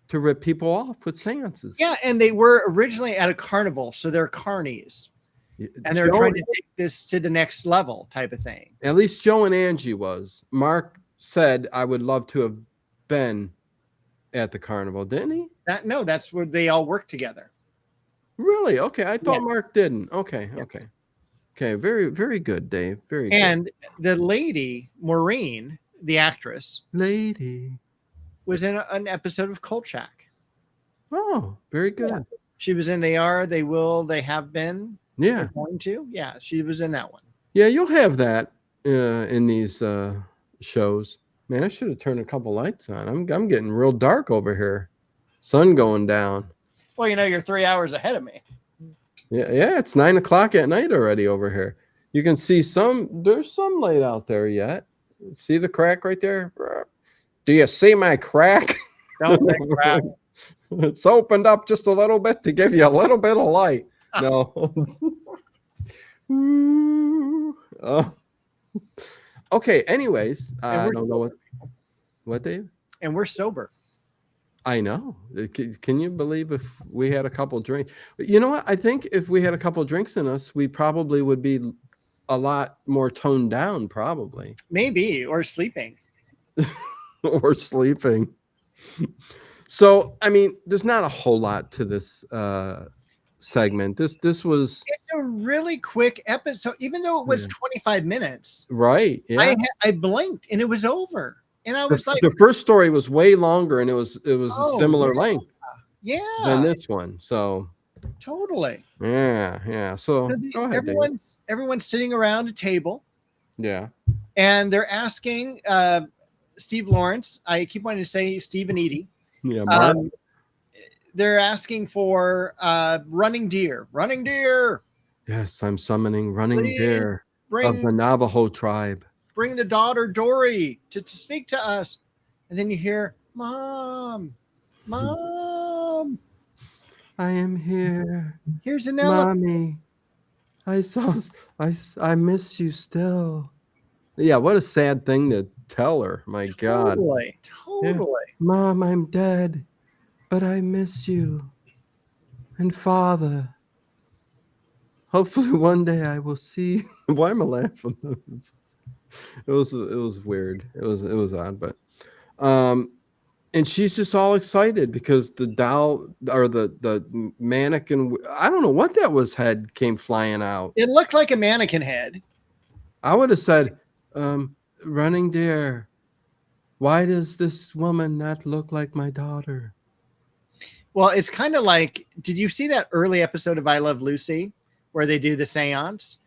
to rip people off with seances. Yeah, and they were originally at a carnival, so they're carnies. And they're trying to take this to the next level type of thing. At least Joe and Angie was. Mark said, I would love to have been at the carnival, didn't he? No, that's where they all work together. Really? Okay. I thought Mark didn't. Okay. Okay. Okay. Very, very good, Dave. Very good. And the lady, Maureen, the actress, was in an episode of Kolchak. Oh, very good. Yeah. She was in They Are, They Will, They Have Been. Yeah. They're going to. Yeah, she was in that one. Yeah, you'll have that in these shows. Man, I should have turned a couple lights on. I'm getting real dark over here. Sun going down. Well, you're 3 hours ahead of me. Yeah, it's 9 o'clock at night already over here. You can see there's some light out there yet. See the crack right there? Do you see my crack? Don't say crack. It's opened up just a little bit to give you a little bit of light. No. Okay. Anyways, I don't know what, Dave? And we're sober. I know. Can you believe if we had a couple drinks? You know what? I think if we had a couple drinks in us, we probably would be a lot more toned down, probably. Maybe, or sleeping. Or sleeping. So, I mean, there's not a whole lot to this segment. This was. It's a really quick episode, even though it was 25 minutes. Right. Yeah. I blinked and it was over. And I was like, the first story was way longer and it was a similar length. Yeah. Than this one. So Totally. Yeah. So go ahead, Dave. Everyone's sitting around a table, Yeah. and they're asking Steve Lawrence. I keep wanting to say Steve and Edie. Yeah, Mark. They're asking for running deer. Running deer. Yes, I'm summoning running Please deer of bring the Navajo tribe. bring the daughter Dory to speak to us. And then you hear, Mom, Mom, I am here, here's an elephant. Mommy. I miss you still. Yeah, what a sad thing to tell her. My God. Totally. Yeah. Mom, I'm dead, but I miss you. And Father, hopefully one day I will see. Why am I laughing? It was weird. It was odd, but and she's just all excited because the doll or the mannequin, I don't know what that was, head came flying out. It looked like a mannequin head. I would have said, running deer, why does this woman not look like my daughter? Well, it's kind of like, did you see that early episode of I Love Lucy where they do the seance?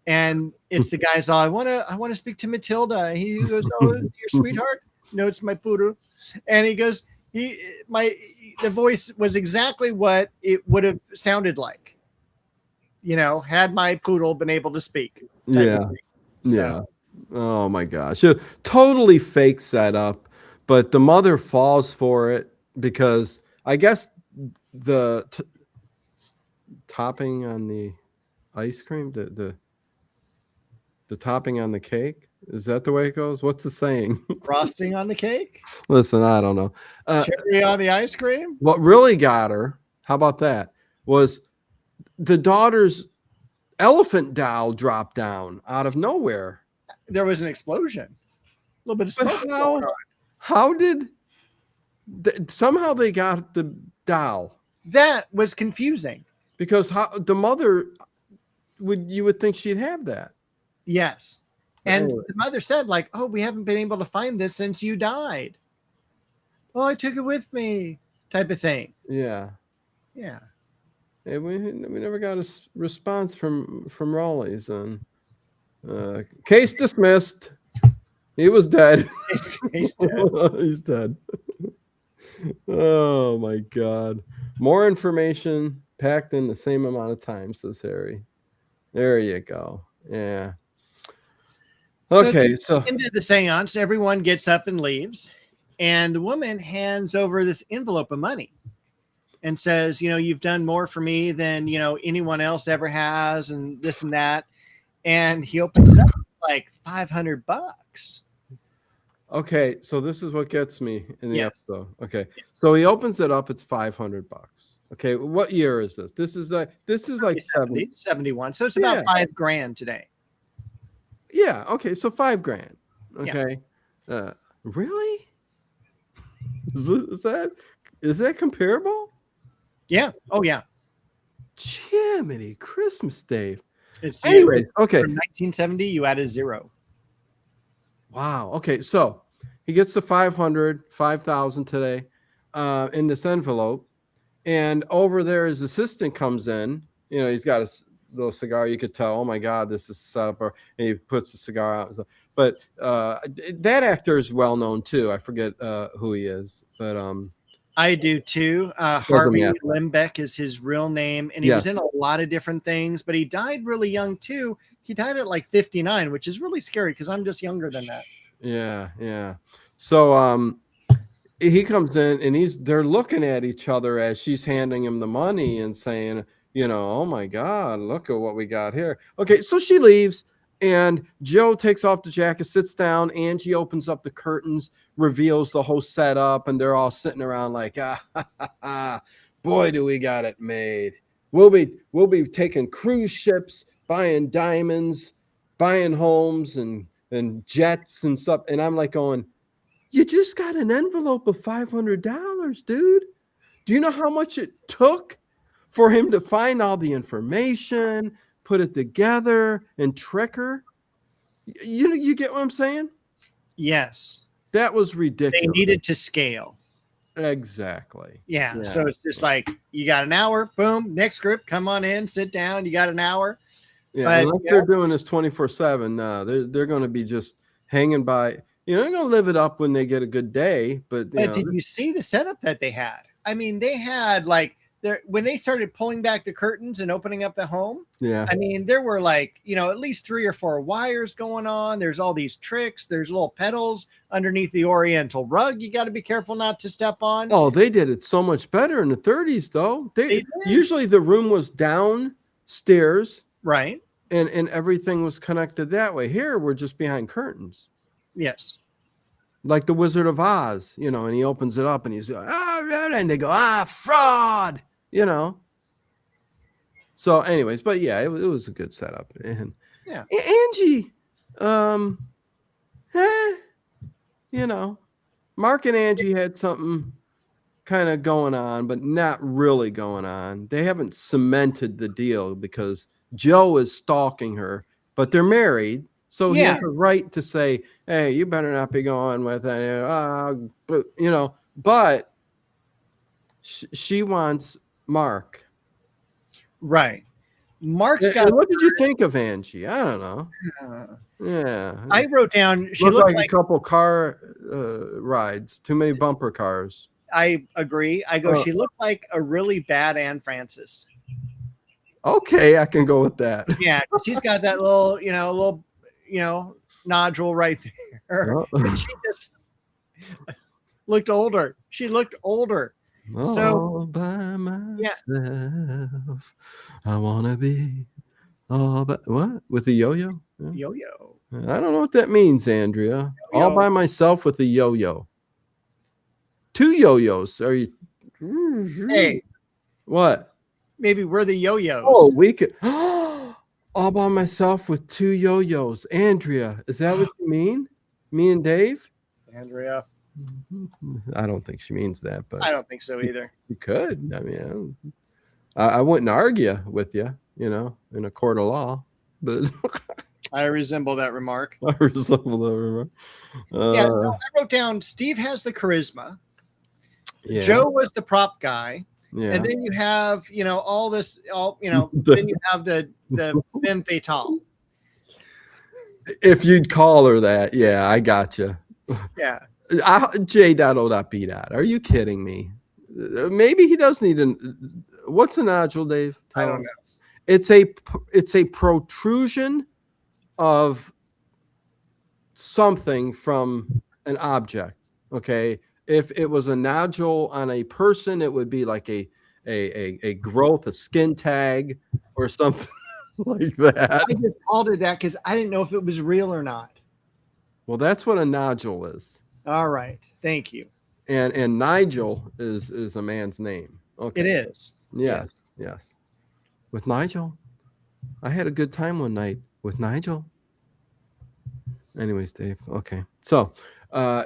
And it's the guy's all, I want to speak to Matilda. He goes, oh, is it your sweetheart? No, it's my poodle. And he goes, the voice was exactly what it would have sounded like, had my poodle been able to speak. Yeah. Oh my gosh. She totally fakes that up, but the mother falls for it because I guess the topping on the ice cream, the topping on the cake, is that the way it goes? What's the saying? Frosting on the cake? Listen, I don't know. Cherry on the ice cream? What really got her, how about that, was the daughter's elephant doll dropped down out of nowhere. There was an explosion. A little bit of smoke. How did somehow they got the doll? That was confusing. Because the mother you would think she'd have that. Yes. And the mother said, like, oh, we haven't been able to find this since you died. Oh, I took it with me, type of thing. Yeah. Yeah. Hey, we never got a response from Raleigh's on case dismissed. He was dead. He's dead. He's dead. Oh my God. More information packed in the same amount of time, says Harry. There you go. Yeah. Okay, so into the seance, everyone gets up and leaves, and the woman hands over this envelope of money and says, you've done more for me than, anyone else ever has, and this and that. And he opens it up, like $500. Okay, so this is what gets me in the episode. Okay, so he opens it up, it's $500. Okay, what year is this? This is like 71. So it's about $5,000 today. Yeah. Okay. So $5,000. Okay. Yeah. Really? Is that comparable? Yeah. Oh yeah. Jiminy Christmas, Dave. It's anyways. Okay. From 1970, you add a 0. Wow. Okay. So he gets the 5,000 today in this envelope, and over there his assistant comes in. He's got a little cigar. You could tell, oh my God, this is set up. And he puts the cigar out. But that actor is well known too. I forget who he is, but I do too. Harvey Lembeck is his real name, and he was in a lot of different things. But he died really young too. He died at like 59, which is really scary because I'm just younger than that. Yeah. So he comes in and they're looking at each other as she's handing him the money and saying, oh my God, look at what we got here. Okay, so she leaves and Joe takes off the jacket, sits down. Angie opens up the curtains, reveals the whole setup, and they're all sitting around like, boy, do we got it made. We'll be taking cruise ships, buying diamonds, buying homes and jets and stuff. And I'm like going, you just got an envelope of $500, dude. Do you know how much it took for him to find all the information, put it together, and trick her? You get what I'm saying? Yes. That was ridiculous. They needed to scale. Exactly. Yeah. So it's just like you got an hour, boom, next group, come on in, sit down, you got an hour. Yeah, But unless they're doing this 24/7, they're going to be just hanging by. You know, they're going to live it up when they get a good day, but you know, did you see the setup that they had? I mean, they had like when they started pulling back the curtains and opening up the home. yeah. I mean, there were like, at least 3 or 4 wires going on. There's all these tricks. There's little pedals underneath the Oriental rug. You got to be careful not to step on. Oh, they did it so much better in the 30s, though. They usually the room was downstairs, right? And everything was connected that way. Here, we're just behind curtains. Yes. Like the Wizard of Oz, and he opens it up and he's like, and they go, fraud, So anyways, but yeah, it was a good setup. And yeah, Angie, Mark and Angie had something kind of going on, but not really going on. They haven't cemented the deal because Joe is stalking her, but they're married. So he has a right to say, hey, you better not be going with it. But she wants Mark. Right. Mark's got. What did you think of Angie? I don't know. Yeah. I wrote down she looked like a couple car rides, too many bumper cars. I agree. She looked like a really bad Anne Francis. Okay, I can go with that. Yeah, she's got that little nodule right there. And she just looked older. She looked older. All by myself. I wanna be all by what? With a yo-yo? Yeah. Yo-yo. I don't know what that means, Andrea. Yo-yo. All by myself with a yo-yo. 2 yo-yos. Are you? Hey. What? Maybe we're the yo-yos. Oh, we could. All by myself with 2 yo-yos. Andrea, is that what you mean? Me and Dave? Andrea. I don't think she means that, but I don't think so either. You could. I mean, I wouldn't argue with you, in a court of law, but I resemble that remark. I resemble that remark. Yeah, so I wrote down Steve has the charisma. Yeah. Joe was the prop guy. Yeah. And then you have, all this, then you have the femme fatale. If you'd call her that, yeah, I got you. Yeah. J.O.B. Are you kidding me? Maybe he does need what's a nodule, Dave? I don't know. It's a protrusion of something from an object. Okay. If it was a nodule on a person, it would be like a growth, a skin tag, or something like that. I just called it that because I didn't know if it was real or not. Well, that's what a nodule is. All right. Thank you. And Nigel is a man's name. Okay. It is. Yes. With Nigel. I had a good time one night with Nigel. Anyways, Dave. Okay. So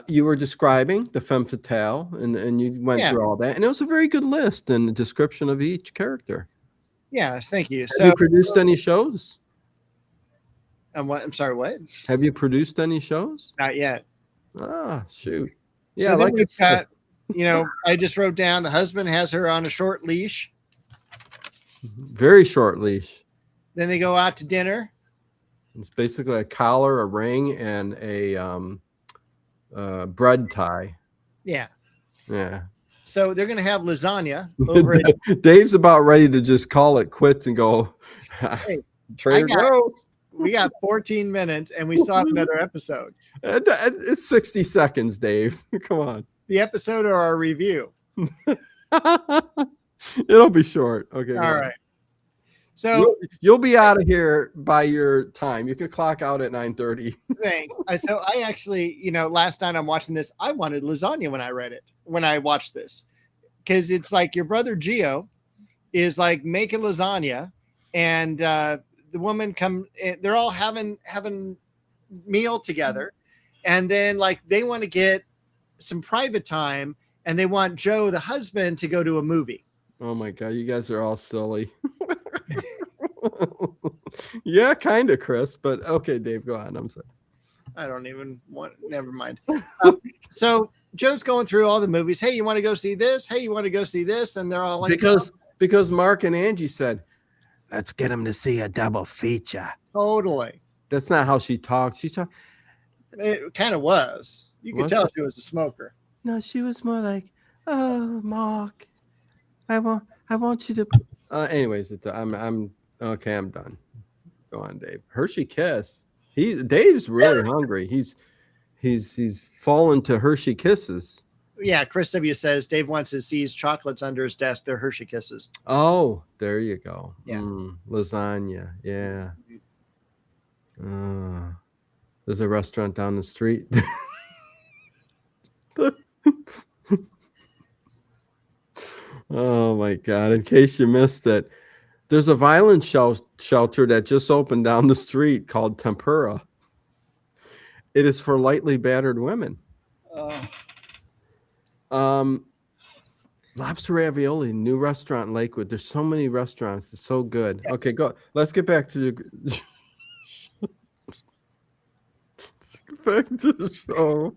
you were describing the femme fatale and you went through all that. And it was a very good list and description of each character. Yes, thank you. Have you produced any shows? I'm sorry, what? Have you produced any shows? Not yet. Ah, shoot. Yeah, so like we've got, I just wrote down the husband has her on a short leash. Very short leash. Then they go out to dinner. It's basically a collar, a ring, and a bread tie. Yeah. Yeah. So they're going to have lasagna over at Dave's about ready to just call it quits and go, hey, Trader Joe's. We got 14 minutes and we still have another episode. It's 60 seconds, Dave. Come on. The episode or our review? It'll be short. Okay. All right. So you'll be out of here by your time. You can clock out at 9:30. Thanks. So I actually, last night I'm watching this. I wanted lasagna when I watched this, because it's like your brother Gio is like making lasagna, and the woman they're all having meal together, and then like they want to get some private time, and they want Joe, the husband, to go to a movie. Oh my God, you guys are all silly. Yeah, kind of, Chris, but okay, Dave, go on. I'm sorry. I don't even want, never mind. So Joe's going through all the movies. Hey, you want to go see this? Hey, you want to go see this? And they're all like, because Mark and Angie said, let's get him to see a double feature. Totally. That's not how she talks. It kind of was. You could tell she was a smoker. No, she was more like, oh, Mark, I want you to. Anyways, I'm okay. I'm done. Go on, Dave. Hershey Kiss. Dave's really hungry. He's fallen to Hershey Kisses. Yeah, Chris W says Dave wants to seize chocolates under his desk. They're Hershey Kisses. Oh, there you go. Yeah. Lasagna. Yeah. There's a restaurant down the street. Oh my God. In case you missed it, there's a violence shelter that just opened down the street called Tempura. It is for lightly battered women. Lobster ravioli, new restaurant in Lakewood. There's so many restaurants. It's so good. Yes. Okay, go. Let's get back to the show.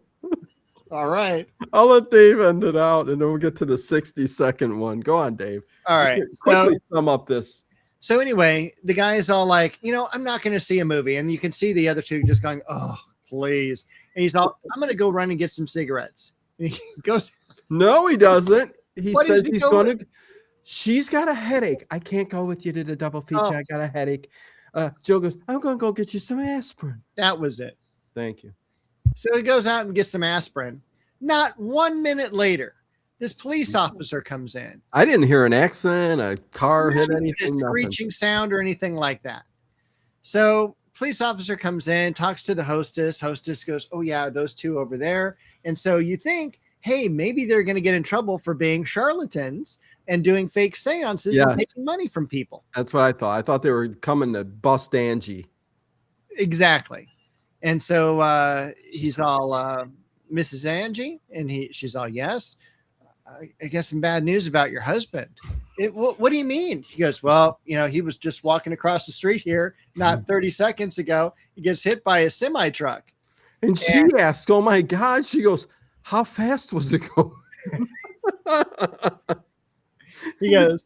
All right. I'll let Dave end it out, and then we'll get to the 60-second one. Go on, Dave. All right. Quickly sum up this. So anyway, the guy is all like, I'm not going to see a movie. And you can see the other two just going, oh, please. And he's all, I'm going to go run and get some cigarettes. And he goes. No, he doesn't. He says he's going to. She's got a headache. I can't go with you to the double feature. I got a headache. Joe goes, I'm going to go get you some aspirin. That was it. Thank you. So he goes out and gets some aspirin. Not 1 minute later, this police officer comes in. I didn't hear an accident, a car hit anything, a screeching sound or anything like that. So police officer comes in, talks to the hostess. Hostess goes, oh yeah, those two over there. And so you think, hey, maybe they're going to get in trouble for being charlatans and doing fake seances and taking money from people. That's what I thought. I thought they were coming to bust Angie. Exactly. And so he's all, Mrs. Angie? And she's all, yes. I guess some bad news about your husband. What do you mean? He goes, well, he was just walking across the street here not 30 seconds ago. He gets hit by a semi truck. And she asked, oh my God. She goes, how fast was it going? He goes,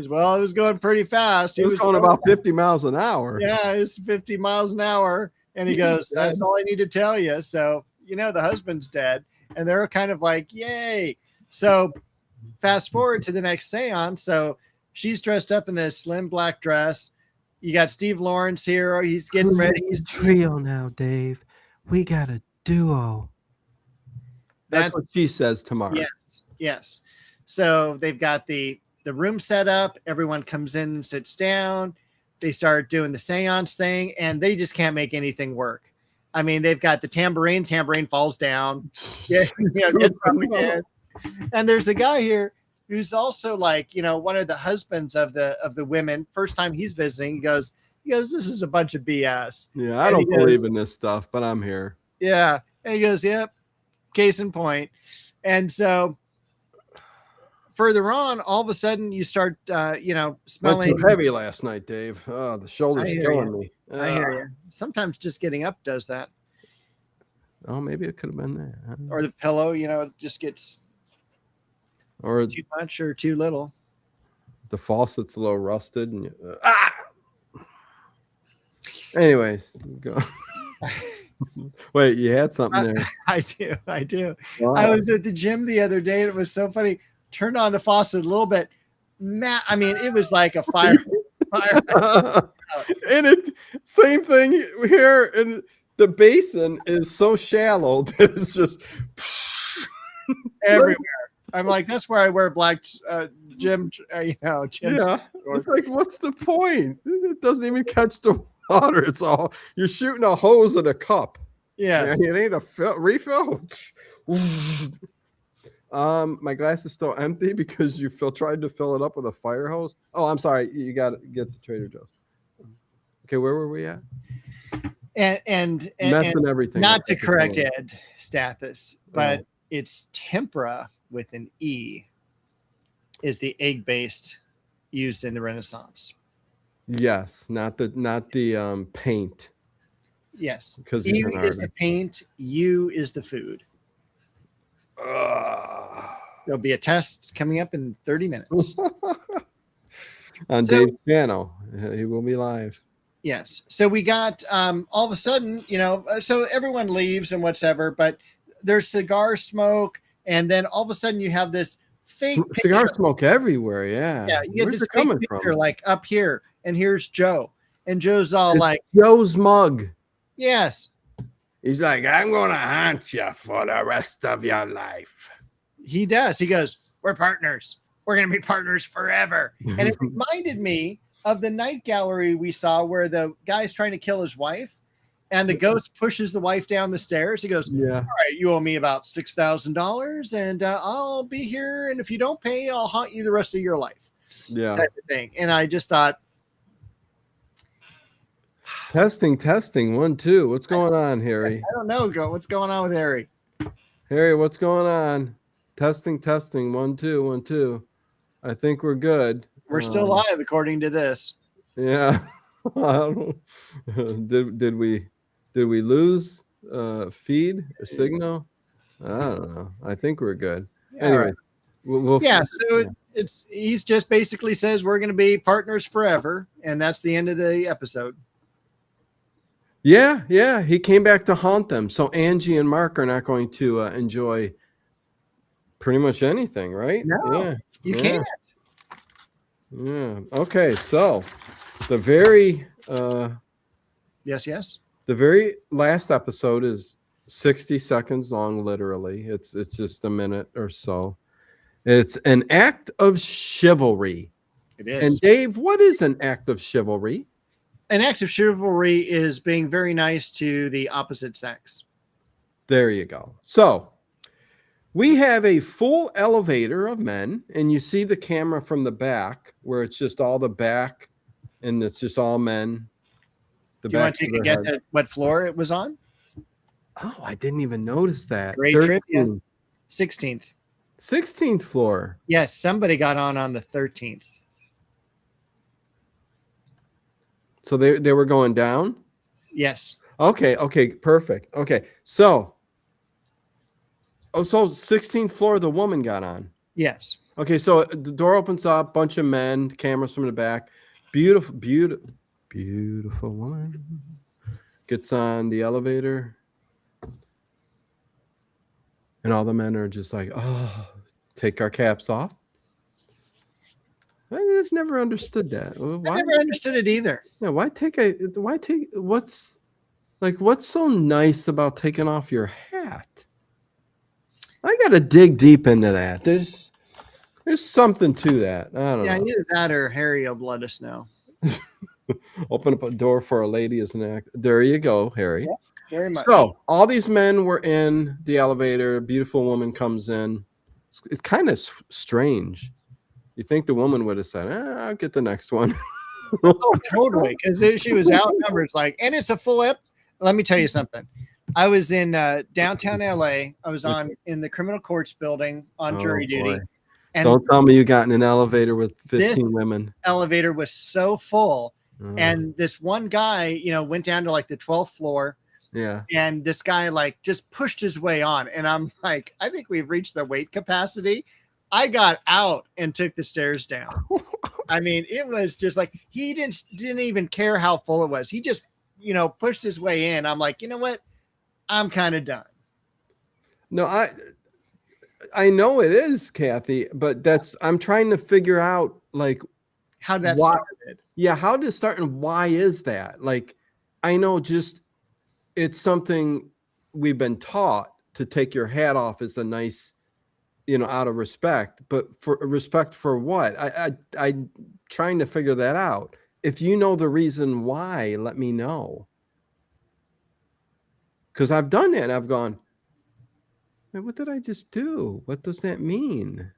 well, it was going pretty fast. It was going about 50 miles an hour. Yeah, it was 50 miles an hour. And he goes, that's all I need to tell you. So, the husband's dead. And they're kind of like, yay. So fast forward to the next seance. So she's dressed up in this slim black dress. You got Steve Lawrence here. He's getting ready. He's a trio now, Dave. We got a duo. That's what she says tomorrow. Yes. So they've got the room set up. Everyone comes in and sits down. They start doing the seance thing, and they just can't make anything work. I mean, they've got the tambourine. Tambourine falls down. Gets up again. And there's a guy here who's also like, one of the husbands of the women. First time he's visiting, he goes, this is a bunch of BS. Yeah, I don't believe in this stuff, but I'm here. Yeah. And he goes, yep, case in point. And so further on, all of a sudden you start, smelling. Went too heavy last night, Dave. Oh, the shoulder's killing me. I hear you. Sometimes just getting up does that. Oh, maybe it could have been that. Or the pillow, it just gets or too much or too little. The faucet's a little rusted. And Anyways, go. Wait, you had something there. I do. Wow. I was at the gym the other day, and it was so funny. Turned on the faucet a little bit. I mean, it was like a fire. And same thing here. And the basin is so shallow that it's just everywhere. I'm like, that's where I wear black gym. Gym. Yeah, it's like, what's the point? It doesn't even catch the water. It's all you're shooting a hose at a cup. Yes. It ain't a refill. My glass is still empty because you tried to fill it up with a fire hose. Oh, I'm sorry. You got to get to Trader Joe's. Okay, where were we at? And everything. Not to correct Ed Stathis, but it's tempura with an E is the egg based used in the Renaissance. Yes, not the paint. Yes, because E is the paint. U is the food. There'll be a test coming up in 30 minutes. On So- Dave's channel. He will be live. Yes. So we got all of a sudden, so everyone leaves and whatever, but there's cigar smoke, and then all of a sudden you have this fake Cigar picture. smoke everywhere. Yeah. Yeah, you get Where's this it fake coming picture from? like up here, and here's Joe, and Joe's all It's like, Joe's mug. "Yes." He's like, I'm gonna haunt you for the rest of your life. He does. He goes, "We're partners. We're gonna be partners forever." And it reminded me of the night gallery we saw where the guy's trying to kill his wife, and the ghost pushes the wife down the stairs. He goes, Yeah. "All right, you owe me about $6,000, and I'll be here. And if you don't pay, I'll haunt you the rest of your life." Yeah. Type of thing. And I just thought, Testing. 1, 2. What's going on, Harry? I don't know. What's going on with Harry? Harry, what's going on? Testing. 1, 2, 1, 2. I think we're good. We're still live according to this. Yeah. did we lose feed or signal? I don't know. I think we're good. Yeah, Anyway, right. we'll So he's just basically says we're going to be partners forever, and that's the end of the episode. Yeah. He came back to haunt them. So Angie and Mark are not going to enjoy pretty much anything, right? No, you Yeah. can't. Yeah. Okay. So the very Yes. the very last episode is 60 seconds long. Literally, it's just a minute or so. It's an act of chivalry. It is. And Dave, what is an act of chivalry? An act of chivalry is being very nice to the opposite sex. There you go. So we have a full elevator of men, and you see the camera from the back where it's just all the back, and it's just all men. Do you want to take a guess at what floor it was on? Oh, I didn't even notice that. Great trivia. 16th. 16th floor. Yes, somebody got on the 13th. So they were going down? Yes. Okay, perfect. Okay, so 16th floor, the woman got on. Yes. Okay, so the door opens up, bunch of men, cameras from the back. Beautiful woman gets on the elevator. And all the men are just like, oh, take our caps off. I've never understood that. I never understood it either. Yeah, what's so nice about taking off your hat? I got to dig deep into that. There's something to that. I don't know. Either that or Harry will let us know. Open up a door for a lady is an act. There you go, Harry. Yeah, very much. So all these men were in the elevator. A beautiful woman comes in. It's kind of strange. You think the woman would have said, I'll get the next one. Oh, totally. Because she was outnumbered. And it's a full ep. Let me tell you something. I was in downtown LA. I was in the criminal courts building on jury duty. And don't tell me you got in an elevator with 15 women. Elevator was so full. And this one guy, went down to like the 12th floor. Yeah. And this guy just pushed his way on. And I'm like, I think we've reached the weight capacity. I got out and took the stairs down. I mean, it was just like he didn't even care how full it was. He just, pushed his way in. I'm like, you know what? I'm kind of done. No, I know it is, Kathy, but I'm trying to figure out how that started. Yeah, how did it start and why is that? I know it's something we've been taught to take your hat off is a nice, out of respect, but for respect for what? I'm trying to figure that out. If you know the reason why, let me know. Because I've done it and I've gone, what did I just do? What does that mean?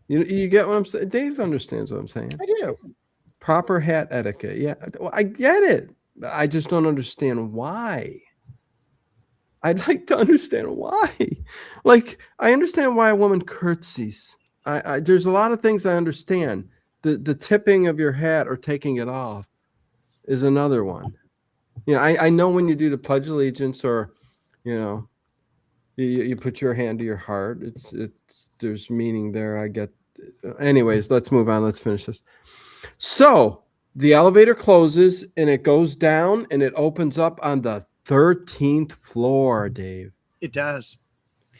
You get what I'm saying? Dave understands what I'm saying. I do. Proper hat etiquette. Yeah, well, I get it. I just don't understand why. I'd like to understand why. I understand why a woman curtsies. There's a lot of things I understand. The tipping of your hat or taking it off is another one. I know when you do the Pledge of Allegiance or, You put your hand to your heart. It's there's meaning there. I get. Anyways, let's move on. Let's finish this. So the elevator closes and it goes down and it opens up on the 13th floor, Dave. It does.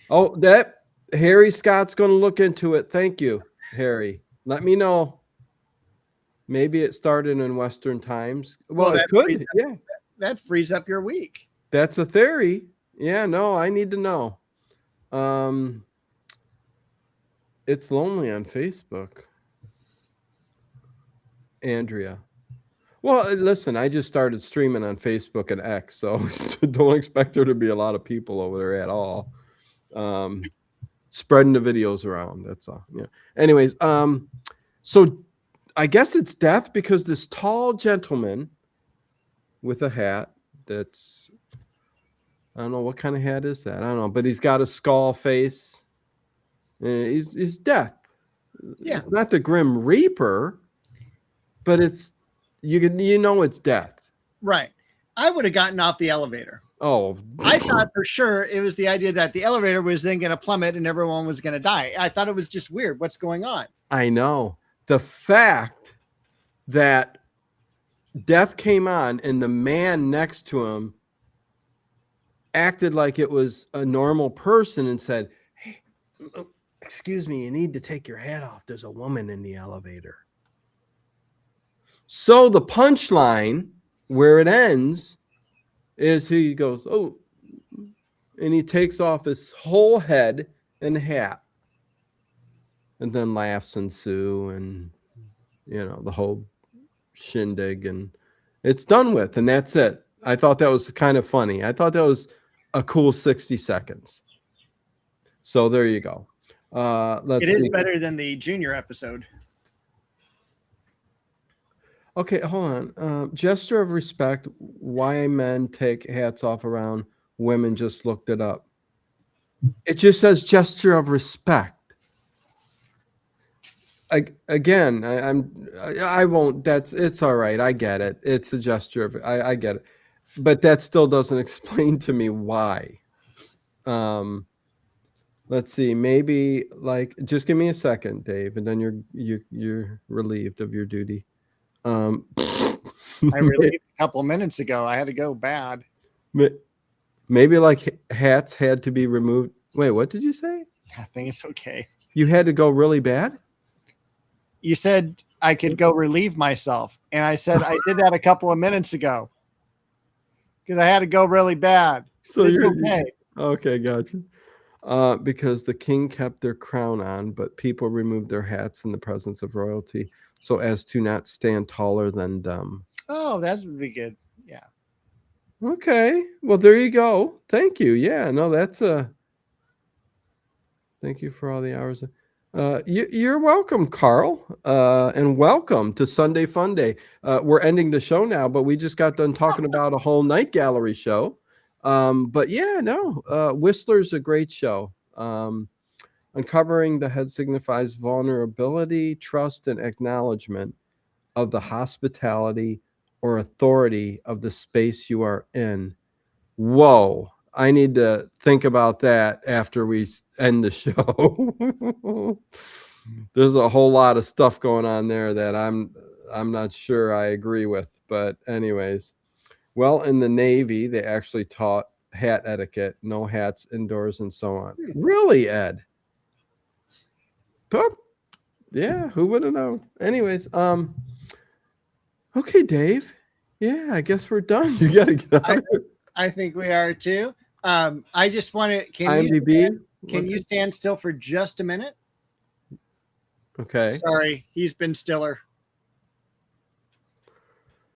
Oh, that Harry Scott's going to look into it. Thank you, Harry. Let me know. Maybe it started in Western times. Well, it could. Yeah. That frees up your week. That's a theory. Yeah, no, I need to know. It's lonely on Facebook. Andrea. Well, listen, I just started streaming on Facebook and X, so don't expect there to be a lot of people over there at all. Spreading the videos around, that's all. Yeah. Anyways, so I guess it's death because this tall gentleman with a hat that's, I don't know what kind of hat is that. I don't know, but he's got a skull face. He's death. Yeah. It's not the Grim Reaper, but it's it's death. Right. I would have gotten off the elevator. Oh, I thought for sure it was the idea that the elevator was then going to plummet and everyone was going to die. I thought it was just weird. What's going on? I know. The fact that death came on and the man next to him acted like it was a normal person and said, "Hey, excuse me, you need to take your hat off. There's a woman in the elevator." So the punchline where it ends is he goes, "Oh," and he takes off his whole head and hat. And then laughs ensue and, the whole shindig, and it's done with, and that's it. I thought that was kind of funny. I thought that was a cool 60 seconds. So there you go. It is better than the Junior episode. Okay, hold on. Gesture of respect, why men take hats off around women, just looked it up. It just says gesture of respect. I won't. It's all right. I get it. It's a gesture of, I get it, but that still doesn't explain to me why. Let's see. Maybe just give me a second, Dave, and then you're relieved of your duty. I relieved a couple of minutes ago. I had to go bad. Maybe hats had to be removed. Wait, what did you say? I think it's okay. You had to go really bad? You said I could go relieve myself. And I said I did that a couple of minutes ago because I had to go really bad. So it's okay. Okay, gotcha. Because the king kept their crown on, but people removed their hats in the presence of royalty so as to not stand taller than them. Oh, that would be good. Yeah. Okay. Well, there you go. Thank you. Yeah, no, that's thank you for all the hours. You're welcome, Carl, and welcome to Sunday Fun Day. We're ending the show now, but we just got done talking about a whole night gallery show. But yeah, no, Whistler's a great show. Uncovering the head signifies vulnerability, trust, and acknowledgement of the hospitality or authority of the space you are in. Whoa. I need to think about that after we end the show. There's a whole lot of stuff going on there that I'm not sure I agree with. But anyways, well, in the Navy, they actually taught hat etiquette, no hats indoors and so on. Really, Ed? But, yeah, who would have known? Anyways, okay, Dave. Yeah, I guess we're done. You got to get out. I think we are too. I just want to. Can you stand still for just a minute? Okay. Sorry, he's been stiller.